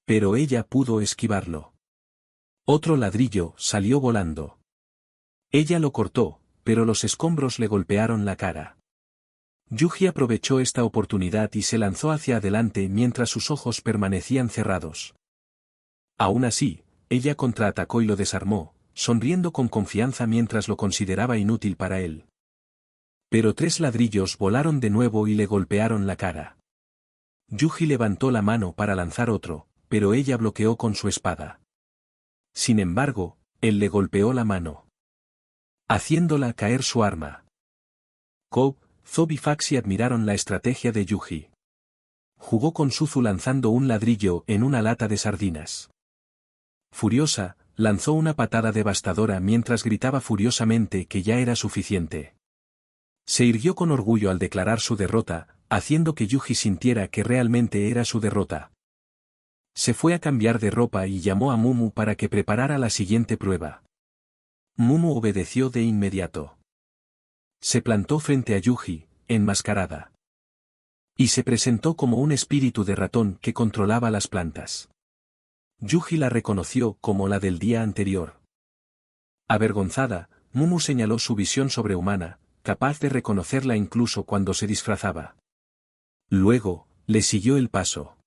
Pero ella pudo esquivarlo. Otro ladrillo salió volando. Ella lo cortó, pero los escombros le golpearon la cara. Yuji aprovechó esta oportunidad y se lanzó hacia adelante mientras sus ojos permanecían cerrados. Aún así, ella contraatacó y lo desarmó, sonriendo con confianza mientras lo consideraba inútil para él. Pero 3 ladrillos volaron de nuevo y le golpearon la cara. Yuji levantó la mano para lanzar otro, pero ella bloqueó con su espada. Sin embargo, él le golpeó la mano, haciéndola caer su arma. Ko, Zob y Faxi admiraron la estrategia de Yuji. Jugó con Suzu lanzando un ladrillo en una lata de sardinas. Furiosa, lanzó una patada devastadora mientras gritaba furiosamente que ya era suficiente. Se irguió con orgullo al declarar su derrota, haciendo que Yuji sintiera que realmente era su derrota. Se fue a cambiar de ropa y llamó a Mumu para que preparara la siguiente prueba. Mumu obedeció de inmediato. Se plantó frente a Yuji, enmascarada. Y se presentó como un espíritu de ratón que controlaba las plantas. Yuji la reconoció como la del día anterior. Avergonzada, Mumu señaló su visión sobrehumana, capaz de reconocerla incluso cuando se disfrazaba. Luego, le siguió el paso.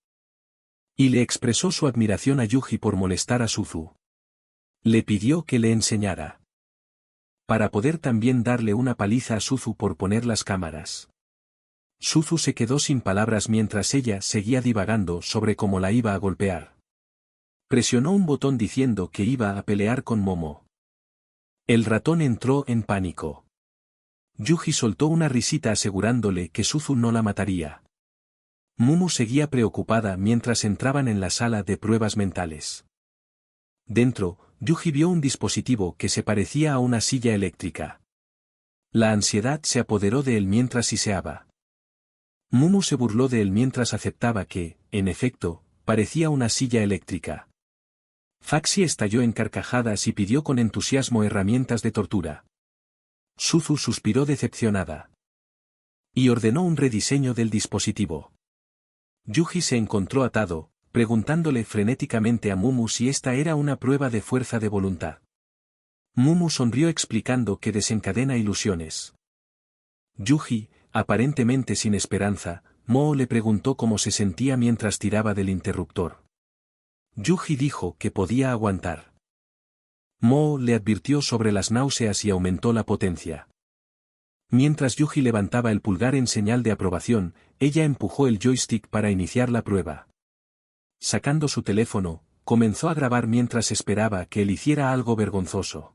Y le expresó su admiración a Yuji por molestar a Suzu. Le pidió que le enseñara. Para poder también darle una paliza a Suzu por poner las cámaras. Suzu se quedó sin palabras mientras ella seguía divagando sobre cómo la iba a golpear. Presionó un botón diciendo que iba a pelear con Momo. El ratón entró en pánico. Yuji soltó una risita asegurándole que Suzu no la mataría. Mumu seguía preocupada mientras entraban en la sala de pruebas mentales. Dentro, Yuji vio un dispositivo que se parecía a una silla eléctrica. La ansiedad se apoderó de él mientras siseaba. Mumu se burló de él mientras aceptaba que, en efecto, parecía una silla eléctrica. Faxi estalló en carcajadas y pidió con entusiasmo herramientas de tortura. Suzu suspiró decepcionada. Y ordenó un rediseño del dispositivo. Yuji se encontró atado, preguntándole frenéticamente a Mumu si esta era una prueba de fuerza de voluntad. Mumu sonrió explicando que desencadena ilusiones. Yuji, aparentemente sin esperanza, Moo le preguntó cómo se sentía mientras tiraba del interruptor. Yuji dijo que podía aguantar. Moo le advirtió sobre las náuseas y aumentó la potencia. Mientras Yuji levantaba el pulgar en señal de aprobación, ella empujó el joystick para iniciar la prueba. Sacando su teléfono, comenzó a grabar mientras esperaba que él hiciera algo vergonzoso.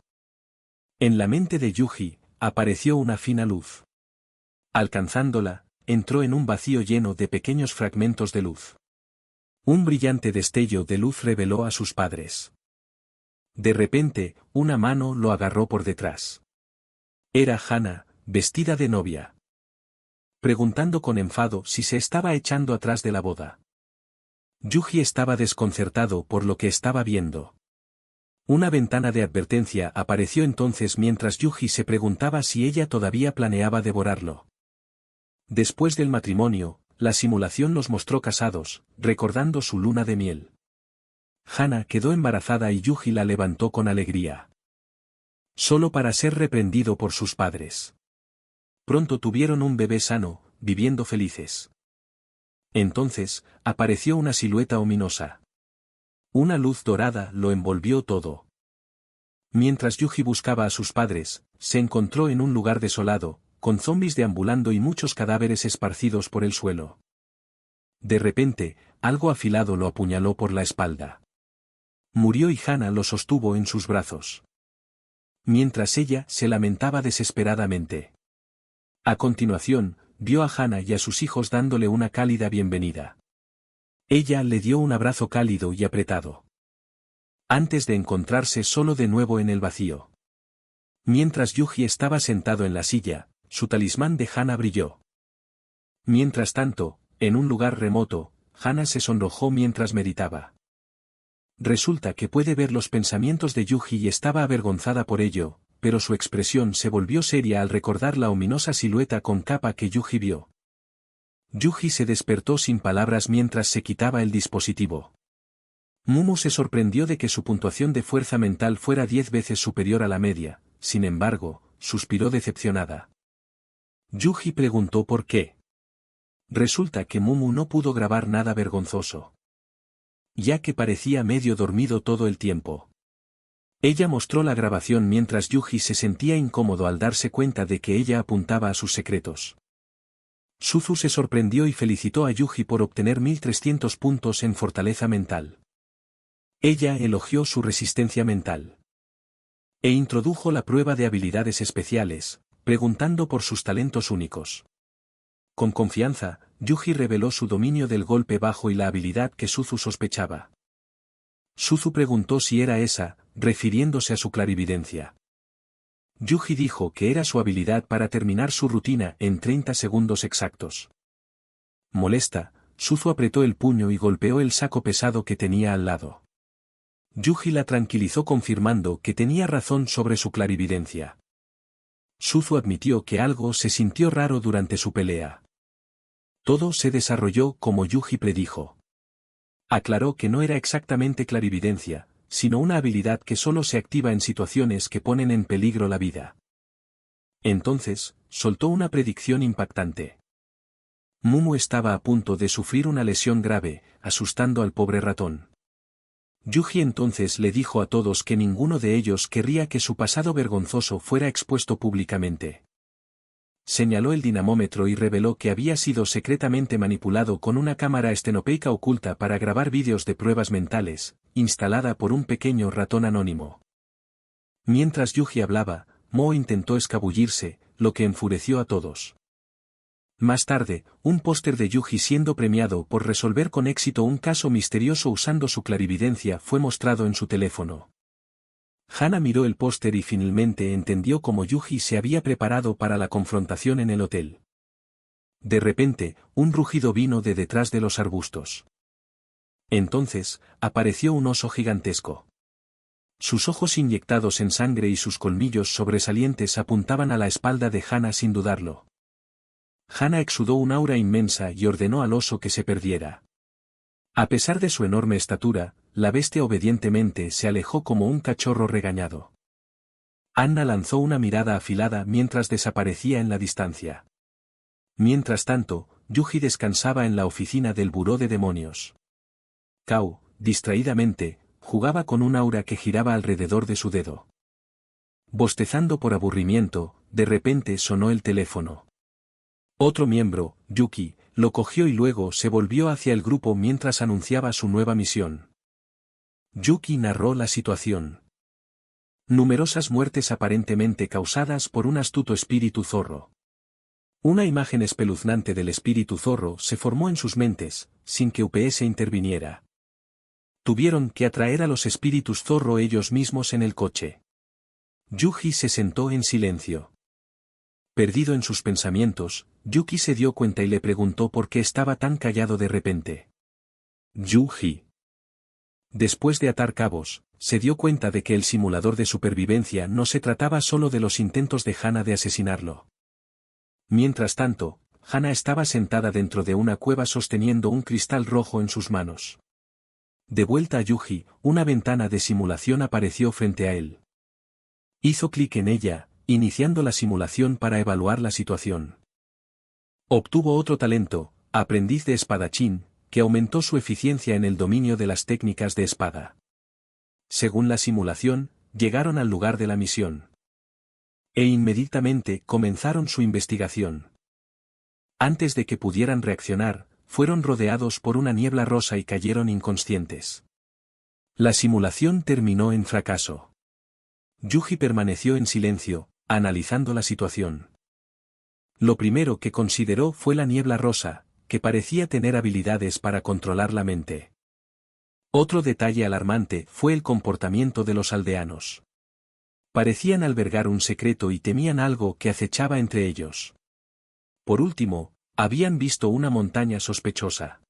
En la mente de Yuji, apareció una fina luz. Alcanzándola, entró en un vacío lleno de pequeños fragmentos de luz. Un brillante destello de luz reveló a sus padres. De repente, una mano lo agarró por detrás. Era Hana, vestida de novia. Preguntando con enfado si se estaba echando atrás de la boda. Yuji estaba desconcertado por lo que estaba viendo. Una ventana de advertencia apareció entonces mientras Yuji se preguntaba si ella todavía planeaba devorarlo. Después del matrimonio, la simulación los mostró casados, recordando su luna de miel. Hana quedó embarazada y Yuji la levantó con alegría. Solo para ser reprendido por sus padres. Pronto tuvieron un bebé sano, viviendo felices. Entonces, apareció una silueta ominosa. Una luz dorada lo envolvió todo. Mientras Yuji buscaba a sus padres, se encontró en un lugar desolado, con zombis deambulando y muchos cadáveres esparcidos por el suelo. De repente, algo afilado lo apuñaló por la espalda. Murió y Hana lo sostuvo en sus brazos. Mientras ella se lamentaba desesperadamente. A continuación, vio a Hana y a sus hijos dándole una cálida bienvenida. Ella le dio un abrazo cálido y apretado. Antes de encontrarse solo de nuevo en el vacío. Mientras Yuji estaba sentado en la silla, su talismán de Hana brilló. Mientras tanto, en un lugar remoto, Hana se sonrojó mientras meditaba. Resulta que puede ver los pensamientos de Yuji y estaba avergonzada por ello, pero su expresión se volvió seria al recordar la ominosa silueta con capa que Yuji vio. Yuji se despertó sin palabras mientras se quitaba el dispositivo. Mumu se sorprendió de que su puntuación de fuerza mental fuera 10 veces superior a la media, sin embargo, suspiró decepcionada. Yuji preguntó por qué. Resulta que Mumu no pudo grabar nada vergonzoso. Ya que parecía medio dormido todo el tiempo. Ella mostró la grabación mientras Yuji se sentía incómodo al darse cuenta de que ella apuntaba a sus secretos. Suzu se sorprendió y felicitó a Yuji por obtener 1300 puntos en fortaleza mental. Ella elogió su resistencia mental. E introdujo la prueba de habilidades especiales, preguntando por sus talentos únicos. Con confianza, Yuji reveló su dominio del golpe bajo y la habilidad que Suzu sospechaba. Suzu preguntó si era esa, refiriéndose a su clarividencia. Yuji dijo que era su habilidad para terminar su rutina en 30 segundos exactos. Molesta, Suzu apretó el puño y golpeó el saco pesado que tenía al lado. Yuji la tranquilizó confirmando que tenía razón sobre su clarividencia. Suzu admitió que algo se sintió raro durante su pelea. Todo se desarrolló como Yuji predijo. Aclaró que no era exactamente clarividencia, sino una habilidad que solo se activa en situaciones que ponen en peligro la vida. Entonces, soltó una predicción impactante. Mumu estaba a punto de sufrir una lesión grave, asustando al pobre ratón. Yuji entonces le dijo a todos que ninguno de ellos querría que su pasado vergonzoso fuera expuesto públicamente. Señaló el dinamómetro y reveló que había sido secretamente manipulado con una cámara estenopeica oculta para grabar vídeos de pruebas mentales, instalada por un pequeño ratón anónimo. Mientras Yuji hablaba, Mo intentó escabullirse, lo que enfureció a todos. Más tarde, un póster de Yuji siendo premiado por resolver con éxito un caso misterioso usando su clarividencia fue mostrado en su teléfono. Hana miró el póster y finalmente entendió cómo Yuji se había preparado para la confrontación en el hotel. De repente, un rugido vino de detrás de los arbustos. Entonces, apareció un oso gigantesco. Sus ojos inyectados en sangre y sus colmillos sobresalientes apuntaban a la espalda de Hana sin dudarlo. Hana exudó un aura inmensa y ordenó al oso que se perdiera. A pesar de su enorme estatura, la bestia obedientemente se alejó como un cachorro regañado. Anna lanzó una mirada afilada mientras desaparecía en la distancia. Mientras tanto, Yuji descansaba en la oficina del buró de demonios. Kao, distraídamente, jugaba con un aura que giraba alrededor de su dedo. Bostezando por aburrimiento, de repente sonó el teléfono. Otro miembro, Yuki, lo cogió y luego se volvió hacia el grupo mientras anunciaba su nueva misión. Yuki narró la situación. Numerosas muertes aparentemente causadas por un astuto espíritu zorro. Una imagen espeluznante del espíritu zorro se formó en sus mentes, sin que UPS interviniera. Tuvieron que atraer a los espíritus zorro ellos mismos en el coche. Yuji se sentó en silencio. Perdido en sus pensamientos, Yuki se dio cuenta y le preguntó por qué estaba tan callado de repente. Yuji. Después de atar cabos, se dio cuenta de que el simulador de supervivencia no se trataba solo de los intentos de Hana de asesinarlo. Mientras tanto, Hana estaba sentada dentro de una cueva sosteniendo un cristal rojo en sus manos. De vuelta a Yuji, una ventana de simulación apareció frente a él. Hizo clic en ella, iniciando la simulación para evaluar la situación. Obtuvo otro talento, aprendiz de espadachín, que aumentó su eficiencia en el dominio de las técnicas de espada. Según la simulación, llegaron al lugar de la misión. E inmediatamente comenzaron su investigación. Antes de que pudieran reaccionar, fueron rodeados por una niebla rosa y cayeron inconscientes. La simulación terminó en fracaso. Yuji permaneció en silencio, analizando la situación. Lo primero que consideró fue la niebla rosa, que parecía tener habilidades para controlar la mente. Otro detalle alarmante fue el comportamiento de los aldeanos. Parecían albergar un secreto y temían algo que acechaba entre ellos. Por último, habían visto una montaña sospechosa.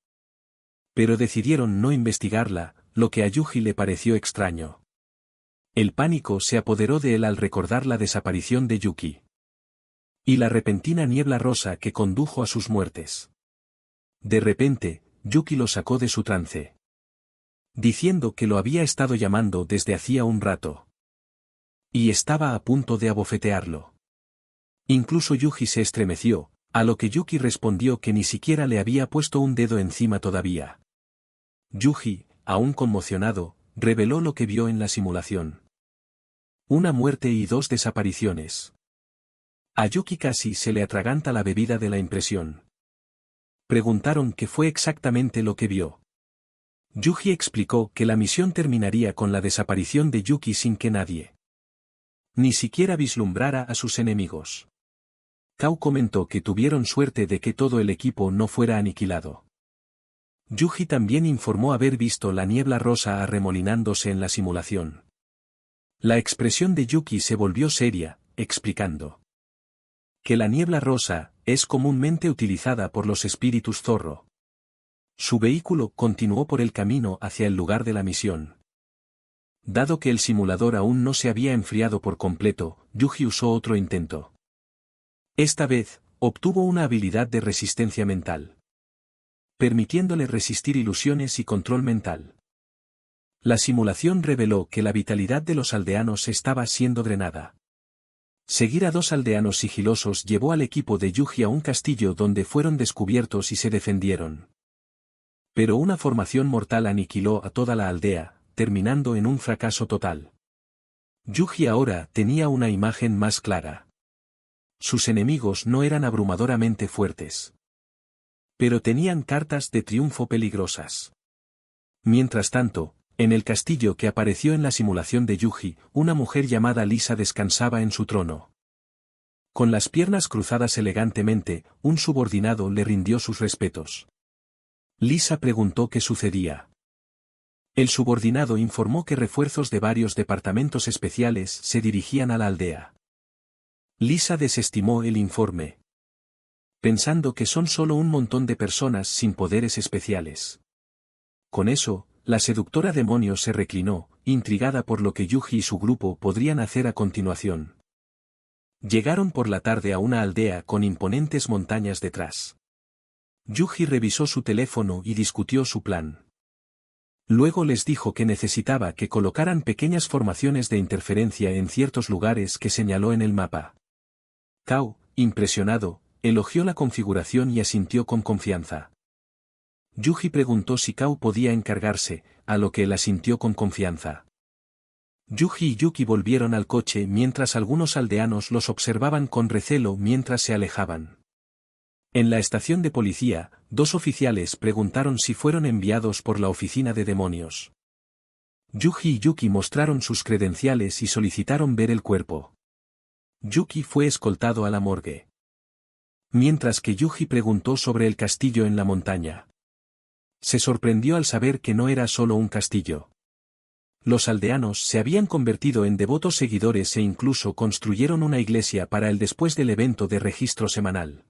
Pero decidieron no investigarla, lo que a Yuji le pareció extraño. El pánico se apoderó de él al recordar la desaparición de Yuki. Y la repentina niebla rosa que condujo a sus muertes. De repente, Yuki lo sacó de su trance. Diciendo que lo había estado llamando desde hacía un rato. Y estaba a punto de abofetearlo. Incluso Yuji se estremeció, a lo que Yuki respondió que ni siquiera le había puesto un dedo encima todavía. Yuji, aún conmocionado, reveló lo que vio en la simulación. Una muerte y 2 desapariciones. A Yuki casi se le atraganta la bebida de la impresión. Preguntaron qué fue exactamente lo que vio. Yuji explicó que la misión terminaría con la desaparición de Yuki sin que nadie ni siquiera vislumbrara a sus enemigos. Kao comentó que tuvieron suerte de que todo el equipo no fuera aniquilado. Yuji también informó haber visto la niebla rosa arremolinándose en la simulación. La expresión de Yuki se volvió seria, explicando que la niebla rosa es comúnmente utilizada por los espíritus zorro. Su vehículo continuó por el camino hacia el lugar de la misión. Dado que el simulador aún no se había enfriado por completo, Yuji usó otro intento. Esta vez, obtuvo una habilidad de resistencia mental, permitiéndole resistir ilusiones y control mental. La simulación reveló que la vitalidad de los aldeanos estaba siendo drenada. Seguir a 2 aldeanos sigilosos llevó al equipo de Yuji a un castillo donde fueron descubiertos y se defendieron. Pero una formación mortal aniquiló a toda la aldea, terminando en un fracaso total. Yuji ahora tenía una imagen más clara. Sus enemigos no eran abrumadoramente fuertes. Pero tenían cartas de triunfo peligrosas. Mientras tanto, en el castillo que apareció en la simulación de Yuji, una mujer llamada Lisa descansaba en su trono. Con las piernas cruzadas elegantemente, un subordinado le rindió sus respetos. Lisa preguntó qué sucedía. El subordinado informó que refuerzos de varios departamentos especiales se dirigían a la aldea. Lisa desestimó el informe, pensando que son solo un montón de personas sin poderes especiales. Con eso, la seductora demonio se reclinó, intrigada por lo que Yuji y su grupo podrían hacer a continuación. Llegaron por la tarde a una aldea con imponentes montañas detrás. Yuji revisó su teléfono y discutió su plan. Luego les dijo que necesitaba que colocaran pequeñas formaciones de interferencia en ciertos lugares que señaló en el mapa. Kao, impresionado, elogió la configuración y asintió con confianza. Yuji preguntó si Kao podía encargarse, a lo que él asintió con confianza. Yuji y Yuki volvieron al coche mientras algunos aldeanos los observaban con recelo mientras se alejaban. En la estación de policía, dos oficiales preguntaron si fueron enviados por la oficina de demonios. Yuji y Yuki mostraron sus credenciales y solicitaron ver el cuerpo. Yuki fue escoltado a la morgue. Mientras que Yuji preguntó sobre el castillo en la montaña. Se sorprendió al saber que no era solo un castillo. Los aldeanos se habían convertido en devotos seguidores e incluso construyeron una iglesia para él después del evento de registro semanal.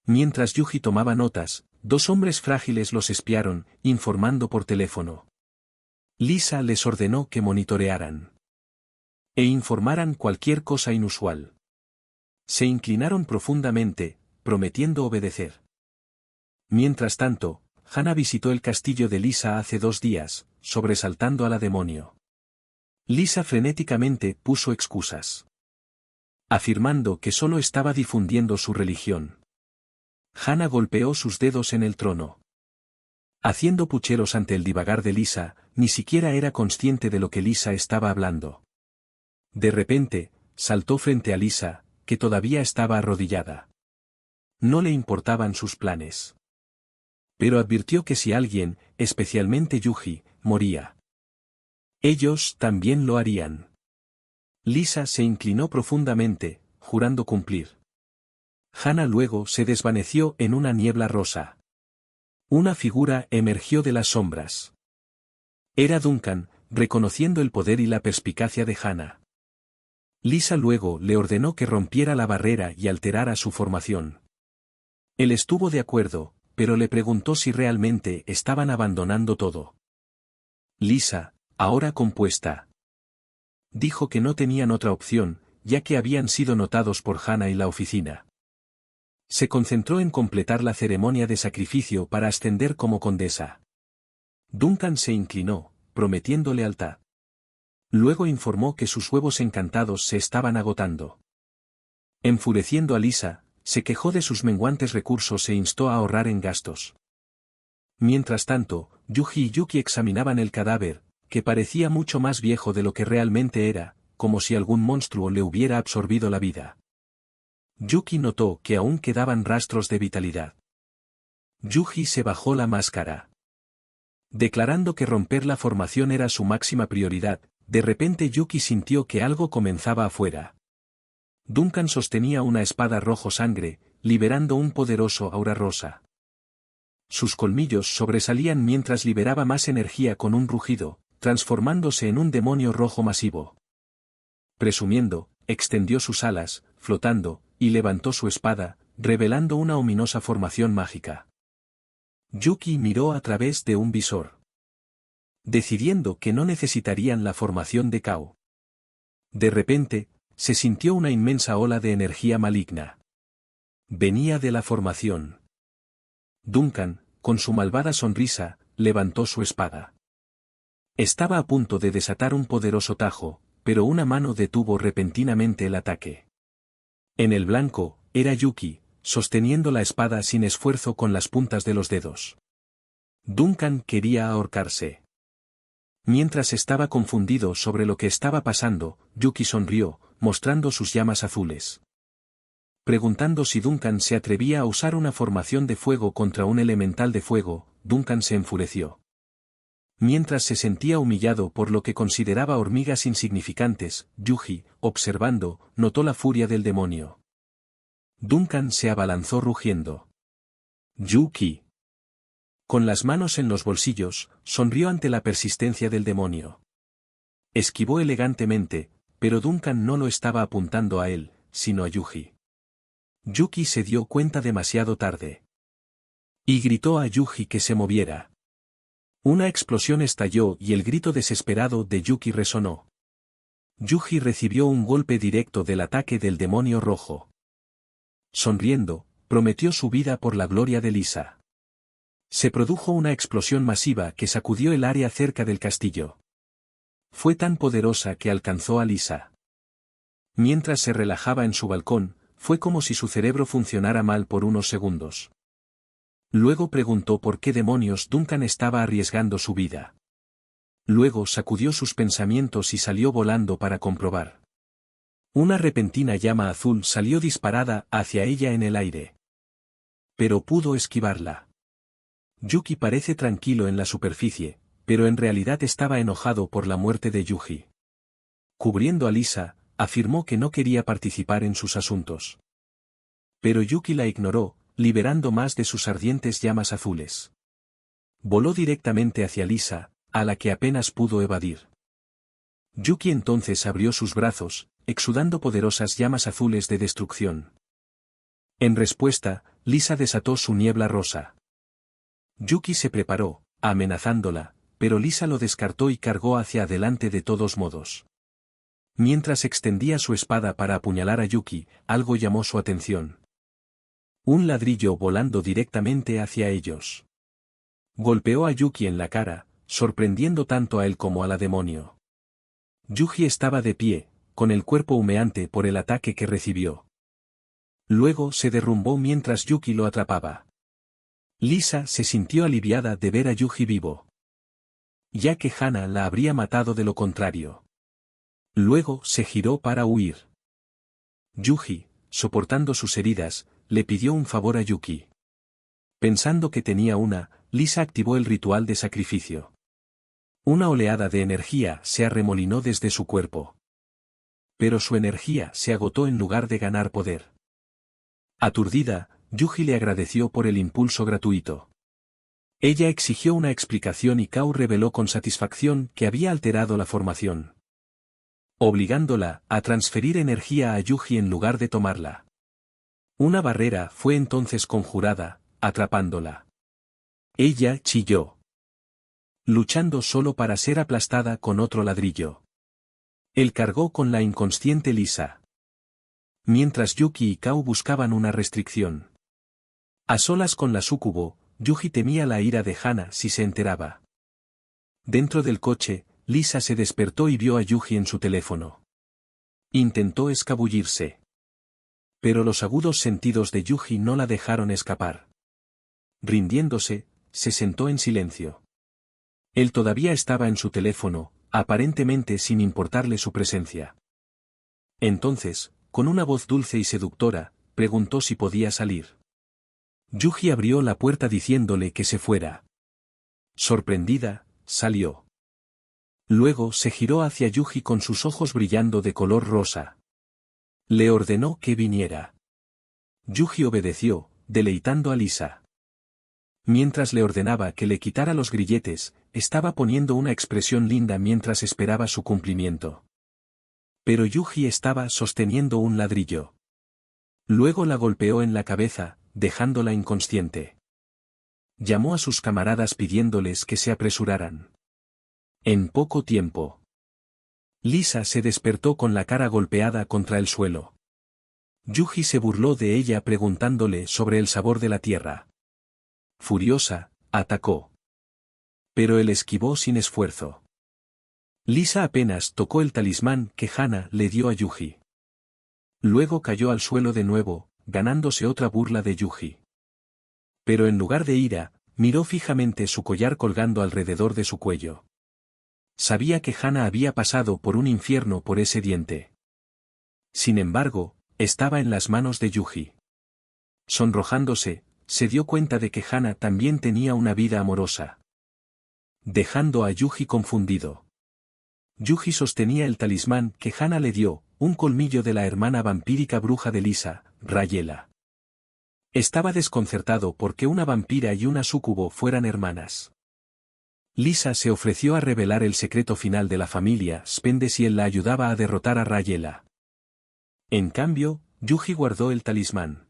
Mientras Yuji tomaba notas, dos hombres frágiles los espiaron, informando por teléfono. Lisa les ordenó que monitorearan e informaran cualquier cosa inusual. Se inclinaron profundamente, prometiendo obedecer. Mientras tanto, Hana visitó el castillo de Lisa hace 2 días, sobresaltando a la demonio. Lisa frenéticamente puso excusas, afirmando que solo estaba difundiendo su religión. Hana golpeó sus dedos en el trono, haciendo pucheros ante el divagar de Lisa, ni siquiera era consciente de lo que Lisa estaba hablando. De repente, saltó frente a Lisa, que todavía estaba arrodillada. No le importaban sus planes. Pero advirtió que si alguien, especialmente Yuji, moría, ellos también lo harían. Lisa se inclinó profundamente, jurando cumplir. Hana luego se desvaneció en una niebla rosa. Una figura emergió de las sombras. Era Duncan, reconociendo el poder y la perspicacia de Hana. Lisa luego le ordenó que rompiera la barrera y alterara su formación. Él estuvo de acuerdo, pero le preguntó si realmente estaban abandonando todo. Lisa, ahora compuesta, dijo que no tenían otra opción, ya que habían sido notados por Hana y la oficina. Se concentró en completar la ceremonia de sacrificio para ascender como condesa. Duncan se inclinó, prometiendo lealtad. Luego informó que sus huevos encantados se estaban agotando. Enfureciendo a Lisa, se quejó de sus menguantes recursos e instó a ahorrar en gastos. Mientras tanto, Yuji y Yuki examinaban el cadáver, que parecía mucho más viejo de lo que realmente era, como si algún monstruo le hubiera absorbido la vida. Yuki notó que aún quedaban rastros de vitalidad. Yuji se bajó la máscara. Declarando que romper la formación era su máxima prioridad, de repente Yuki sintió que algo comenzaba afuera. Duncan sostenía una espada rojo sangre, liberando un poderoso aura rosa. Sus colmillos sobresalían mientras liberaba más energía con un rugido, transformándose en un demonio rojo masivo. Presumiendo, extendió sus alas, flotando, y levantó su espada, revelando una ominosa formación mágica. Yuki miró a través de un visor, decidiendo que no necesitarían la formación de Kao. De repente, se sintió una inmensa ola de energía maligna. Venía de la formación. Duncan, con su malvada sonrisa, levantó su espada. Estaba a punto de desatar un poderoso tajo, pero una mano detuvo repentinamente el ataque. En el blanco, era Yuki, sosteniendo la espada sin esfuerzo con las puntas de los dedos. Duncan quería ahorcarse. Mientras estaba confundido sobre lo que estaba pasando, Yuki sonrió, mostrando sus llamas azules. Preguntando si Duncan se atrevía a usar una formación de fuego contra un elemental de fuego, Duncan se enfureció. Mientras se sentía humillado por lo que consideraba hormigas insignificantes, Yuji, observando, notó la furia del demonio. Duncan se abalanzó rugiendo. Yuki. Con las manos en los bolsillos, sonrió ante la persistencia del demonio. Esquivó elegantemente, pero Duncan no lo estaba apuntando a él, sino a Yuji. Yuki se dio cuenta demasiado tarde. Y gritó a Yuji que se moviera. Una explosión estalló y el grito desesperado de Yuki resonó. Yuji recibió un golpe directo del ataque del demonio rojo. Sonriendo, prometió su vida por la gloria de Lisa. Se produjo una explosión masiva que sacudió el área cerca del castillo. Fue tan poderosa que alcanzó a Lisa. Mientras se relajaba en su balcón, fue como si su cerebro funcionara mal por unos segundos. Luego preguntó por qué demonios Duncan estaba arriesgando su vida. Luego sacudió sus pensamientos y salió volando para comprobar. Una repentina llama azul salió disparada hacia ella en el aire. Pero pudo esquivarla. Yuki parece tranquilo en la superficie, pero en realidad estaba enojado por la muerte de Yuji. Cubriendo a Lisa, afirmó que no quería participar en sus asuntos. Pero Yuki la ignoró, liberando más de sus ardientes llamas azules. Voló directamente hacia Lisa, a la que apenas pudo evadir. Yuki entonces abrió sus brazos, exudando poderosas llamas azules de destrucción. En respuesta, Lisa desató su niebla rosa. Yuki se preparó, amenazándola, pero Lisa lo descartó y cargó hacia adelante de todos modos. Mientras extendía su espada para apuñalar a Yuki, algo llamó su atención. Un ladrillo volando directamente hacia ellos. Golpeó a Yuki en la cara, sorprendiendo tanto a él como a la demonio. Yuji estaba de pie, con el cuerpo humeante por el ataque que recibió. Luego se derrumbó mientras Yuki lo atrapaba. Lisa se sintió aliviada de ver a Yuji vivo. Ya que Hana la habría matado de lo contrario. Luego se giró para huir. Yuji, soportando sus heridas, le pidió un favor a Yuki. Pensando que tenía una, Lisa activó el ritual de sacrificio. Una oleada de energía se arremolinó desde su cuerpo. Pero su energía se agotó en lugar de ganar poder. Aturdida, Yuji le agradeció por el impulso gratuito. Ella exigió una explicación y Kao reveló con satisfacción que había alterado la formación, obligándola a transferir energía a Yuji en lugar de tomarla. Una barrera fue entonces conjurada, atrapándola. Ella chilló, luchando solo para ser aplastada con otro ladrillo. Él cargó con la inconsciente Lisa. Mientras Yuki y Kao buscaban una restricción. A solas con la súcubo, Yuji temía la ira de Hana si se enteraba. Dentro del coche, Lisa se despertó y vio a Yuji en su teléfono. Intentó escabullirse. Pero los agudos sentidos de Yuji no la dejaron escapar. Rindiéndose, se sentó en silencio. Él todavía estaba en su teléfono, aparentemente sin importarle su presencia. Entonces, con una voz dulce y seductora, preguntó si podía salir. Yuji abrió la puerta diciéndole que se fuera. Sorprendida, salió. Luego se giró hacia Yuji con sus ojos brillando de color rosa. Le ordenó que viniera. Yuji obedeció, deleitando a Lisa. Mientras le ordenaba que le quitara los grilletes, estaba poniendo una expresión linda mientras esperaba su cumplimiento. Pero Yuji estaba sosteniendo un ladrillo. Luego la golpeó en la cabeza, dejándola inconsciente. Llamó a sus camaradas pidiéndoles que se apresuraran. En poco tiempo, Lisa se despertó con la cara golpeada contra el suelo. Yuji se burló de ella preguntándole sobre el sabor de la tierra. Furiosa, atacó. Pero él esquivó sin esfuerzo. Lisa apenas tocó el talismán que Hana le dio a Yuji. Luego cayó al suelo de nuevo, ganándose otra burla de Yuji. Pero en lugar de ira, miró fijamente su collar colgando alrededor de su cuello. Sabía que Hana había pasado por un infierno por ese diente. Sin embargo, estaba en las manos de Yuji. Sonrojándose, se dio cuenta de que Hana también tenía una vida amorosa. Dejando a Yuji confundido. Yuji sostenía el talismán que Hana le dio, un colmillo de la hermana vampírica bruja de Lisa, Rayela. Estaba desconcertado porque una vampira y una súcubo fueran hermanas. Lisa se ofreció a revelar el secreto final de la familia Spende si él la ayudaba a derrotar a Rayela. En cambio, Yuji guardó el talismán.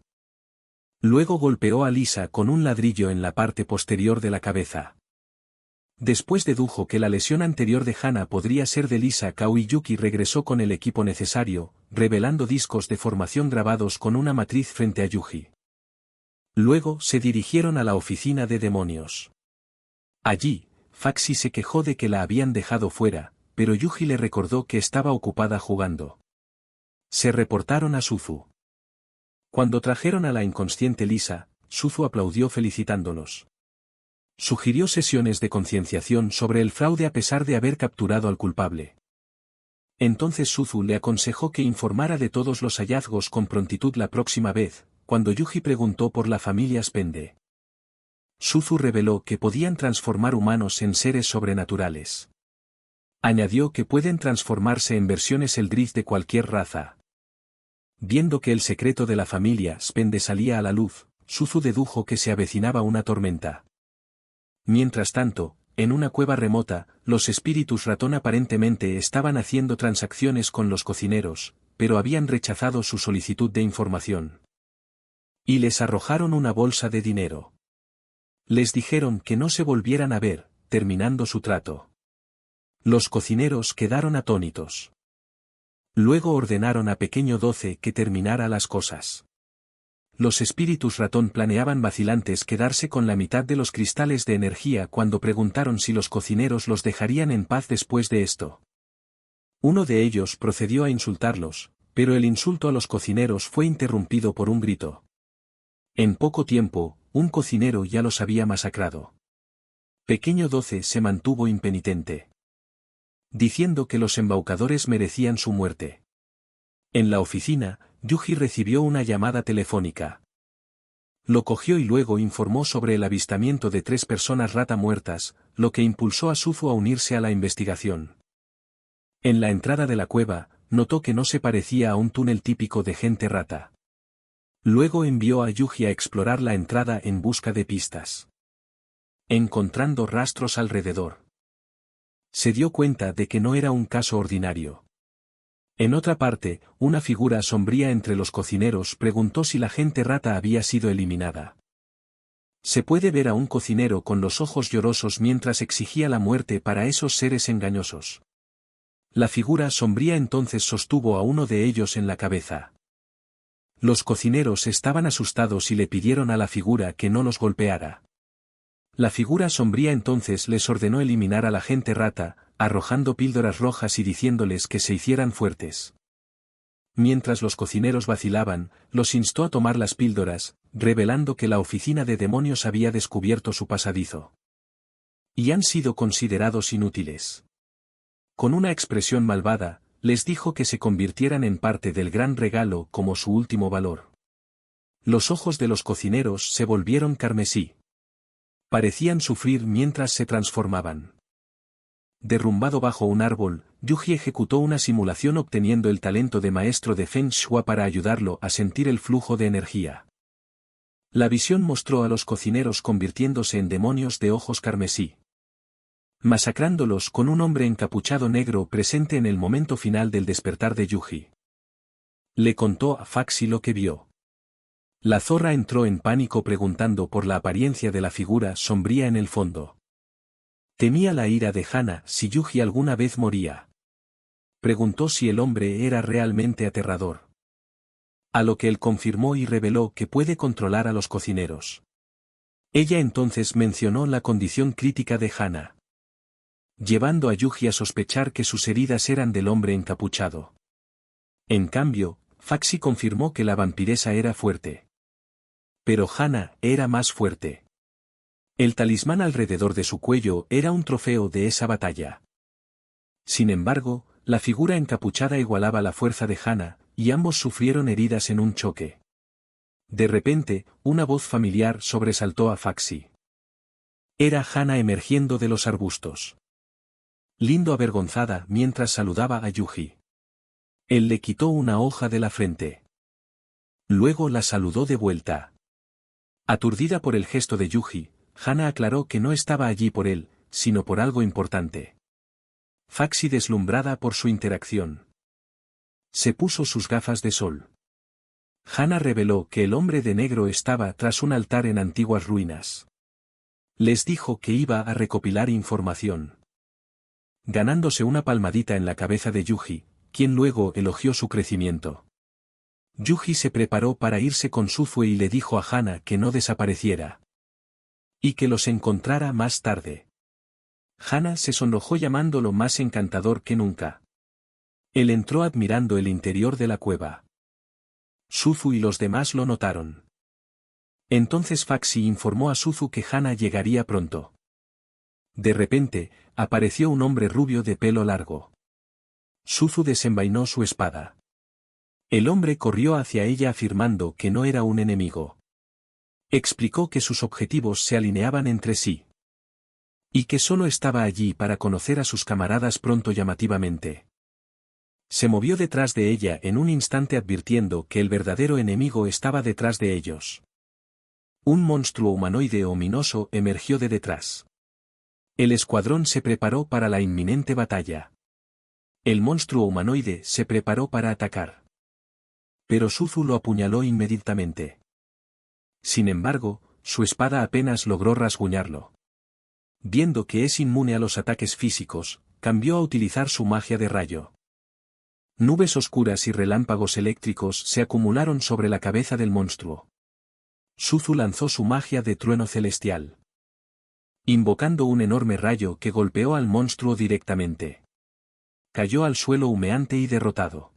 Luego golpeó a Lisa con un ladrillo en la parte posterior de la cabeza. Después dedujo que la lesión anterior de Hana podría ser de Lisa. Yuki regresó con el equipo necesario, revelando discos de formación grabados con una matriz frente a Yuji. Luego se dirigieron a la oficina de demonios. Allí, Faxi se quejó de que la habían dejado fuera, pero Yuji le recordó que estaba ocupada jugando. Se reportaron a Suzu. Cuando trajeron a la inconsciente Lisa, Suzu aplaudió felicitándolos. Sugirió sesiones de concienciación sobre el fraude a pesar de haber capturado al culpable. Entonces Suzu le aconsejó que informara de todos los hallazgos con prontitud la próxima vez, cuando Yuji preguntó por la familia Spende. Suzu reveló que podían transformar humanos en seres sobrenaturales. Añadió que pueden transformarse en versiones Eldritch de cualquier raza. Viendo que el secreto de la familia Spende salía a la luz, Suzu dedujo que se avecinaba una tormenta. Mientras tanto, en una cueva remota, los espíritus ratón aparentemente estaban haciendo transacciones con los cocineros, pero habían rechazado su solicitud de información. Y les arrojaron una bolsa de dinero. Les dijeron que no se volvieran a ver, terminando su trato. Los cocineros quedaron atónitos. Luego ordenaron a Pequeño 12 que terminara las cosas. Los espíritus ratón planeaban vacilantes quedarse con la mitad de los cristales de energía cuando preguntaron si los cocineros los dejarían en paz después de esto. Uno de ellos procedió a insultarlos, pero el insulto a los cocineros fue interrumpido por un grito. En poco tiempo, un cocinero ya los había masacrado. Pequeño 12 se mantuvo impenitente, diciendo que los embaucadores merecían su muerte. En la oficina, Yuji recibió una llamada telefónica. Lo cogió y luego informó sobre el avistamiento de 3 personas rata muertas, lo que impulsó a Suzu a unirse a la investigación. En la entrada de la cueva, notó que no se parecía a un túnel típico de gente rata. Luego envió a Yuji a explorar la entrada en busca de pistas. Encontrando rastros alrededor, se dio cuenta de que no era un caso ordinario. En otra parte, una figura sombría entre los cocineros preguntó si la gente rata había sido eliminada. Se puede ver a un cocinero con los ojos llorosos mientras exigía la muerte para esos seres engañosos. La figura sombría entonces sostuvo a uno de ellos en la cabeza. Los cocineros estaban asustados y le pidieron a la figura que no los golpeara. La figura sombría entonces les ordenó eliminar a la gente rata, arrojando píldoras rojas y diciéndoles que se hicieran fuertes. Mientras los cocineros vacilaban, los instó a tomar las píldoras, revelando que la oficina de demonios había descubierto su pasadizo. Y han sido considerados inútiles. Con una expresión malvada, les dijo que se convirtieran en parte del gran regalo como su último valor. Los ojos de los cocineros se volvieron carmesí. Parecían sufrir mientras se transformaban. Derrumbado bajo un árbol, Yuji ejecutó una simulación obteniendo el talento de maestro de Feng Shui para ayudarlo a sentir el flujo de energía. La visión mostró a los cocineros convirtiéndose en demonios de ojos carmesí, masacrándolos con un hombre encapuchado negro presente en el momento final del despertar de Yuji. Le contó a Faxi lo que vio. La zorra entró en pánico preguntando por la apariencia de la figura sombría en el fondo. Temía la ira de Hana si Yuji alguna vez moría. Preguntó si el hombre era realmente aterrador. A lo que él confirmó y reveló que puede controlar a los cocineros. Ella entonces mencionó la condición crítica de Hana, llevando a Yuji a sospechar que sus heridas eran del hombre encapuchado. En cambio, Faxi confirmó que la vampiresa era fuerte. Pero Hana era más fuerte. El talismán alrededor de su cuello era un trofeo de esa batalla. Sin embargo, la figura encapuchada igualaba la fuerza de Hana, y ambos sufrieron heridas en un choque. De repente, una voz familiar sobresaltó a Faxi. Era Hana emergiendo de los arbustos. Lindo avergonzada mientras saludaba a Yuji. Él le quitó una hoja de la frente. Luego la saludó de vuelta. Aturdida por el gesto de Yuji, Hana aclaró que no estaba allí por él, sino por algo importante. Faxi deslumbrada por su interacción. Se puso sus gafas de sol. Hana reveló que el hombre de negro estaba tras un altar en antiguas ruinas. Les dijo que iba a recopilar información. Ganándose una palmadita en la cabeza de Yuji, quien luego elogió su crecimiento. Yuji se preparó para irse con Suzue y le dijo a Hana que no desapareciera. Y que los encontrara más tarde. Hana se sonrojó llamándolo más encantador que nunca. Él entró admirando el interior de la cueva. Suzu y los demás lo notaron. Entonces Faxi informó a Suzu que Hana llegaría pronto. De repente, apareció un hombre rubio de pelo largo. Suzu desenvainó su espada. El hombre corrió hacia ella afirmando que no era un enemigo. Explicó que sus objetivos se alineaban entre sí. Y que solo estaba allí para conocer a sus camaradas pronto llamativamente. Se movió detrás de ella en un instante advirtiendo que el verdadero enemigo estaba detrás de ellos. Un monstruo humanoide ominoso emergió de detrás. El escuadrón se preparó para la inminente batalla. El monstruo humanoide se preparó para atacar. Pero Suzu lo apuñaló inmediatamente. Sin embargo, su espada apenas logró rasguñarlo. Viendo que es inmune a los ataques físicos, cambió a utilizar su magia de rayo. Nubes oscuras y relámpagos eléctricos se acumularon sobre la cabeza del monstruo. Suzu lanzó su magia de trueno celestial, invocando un enorme rayo que golpeó al monstruo directamente. Cayó al suelo humeante y derrotado.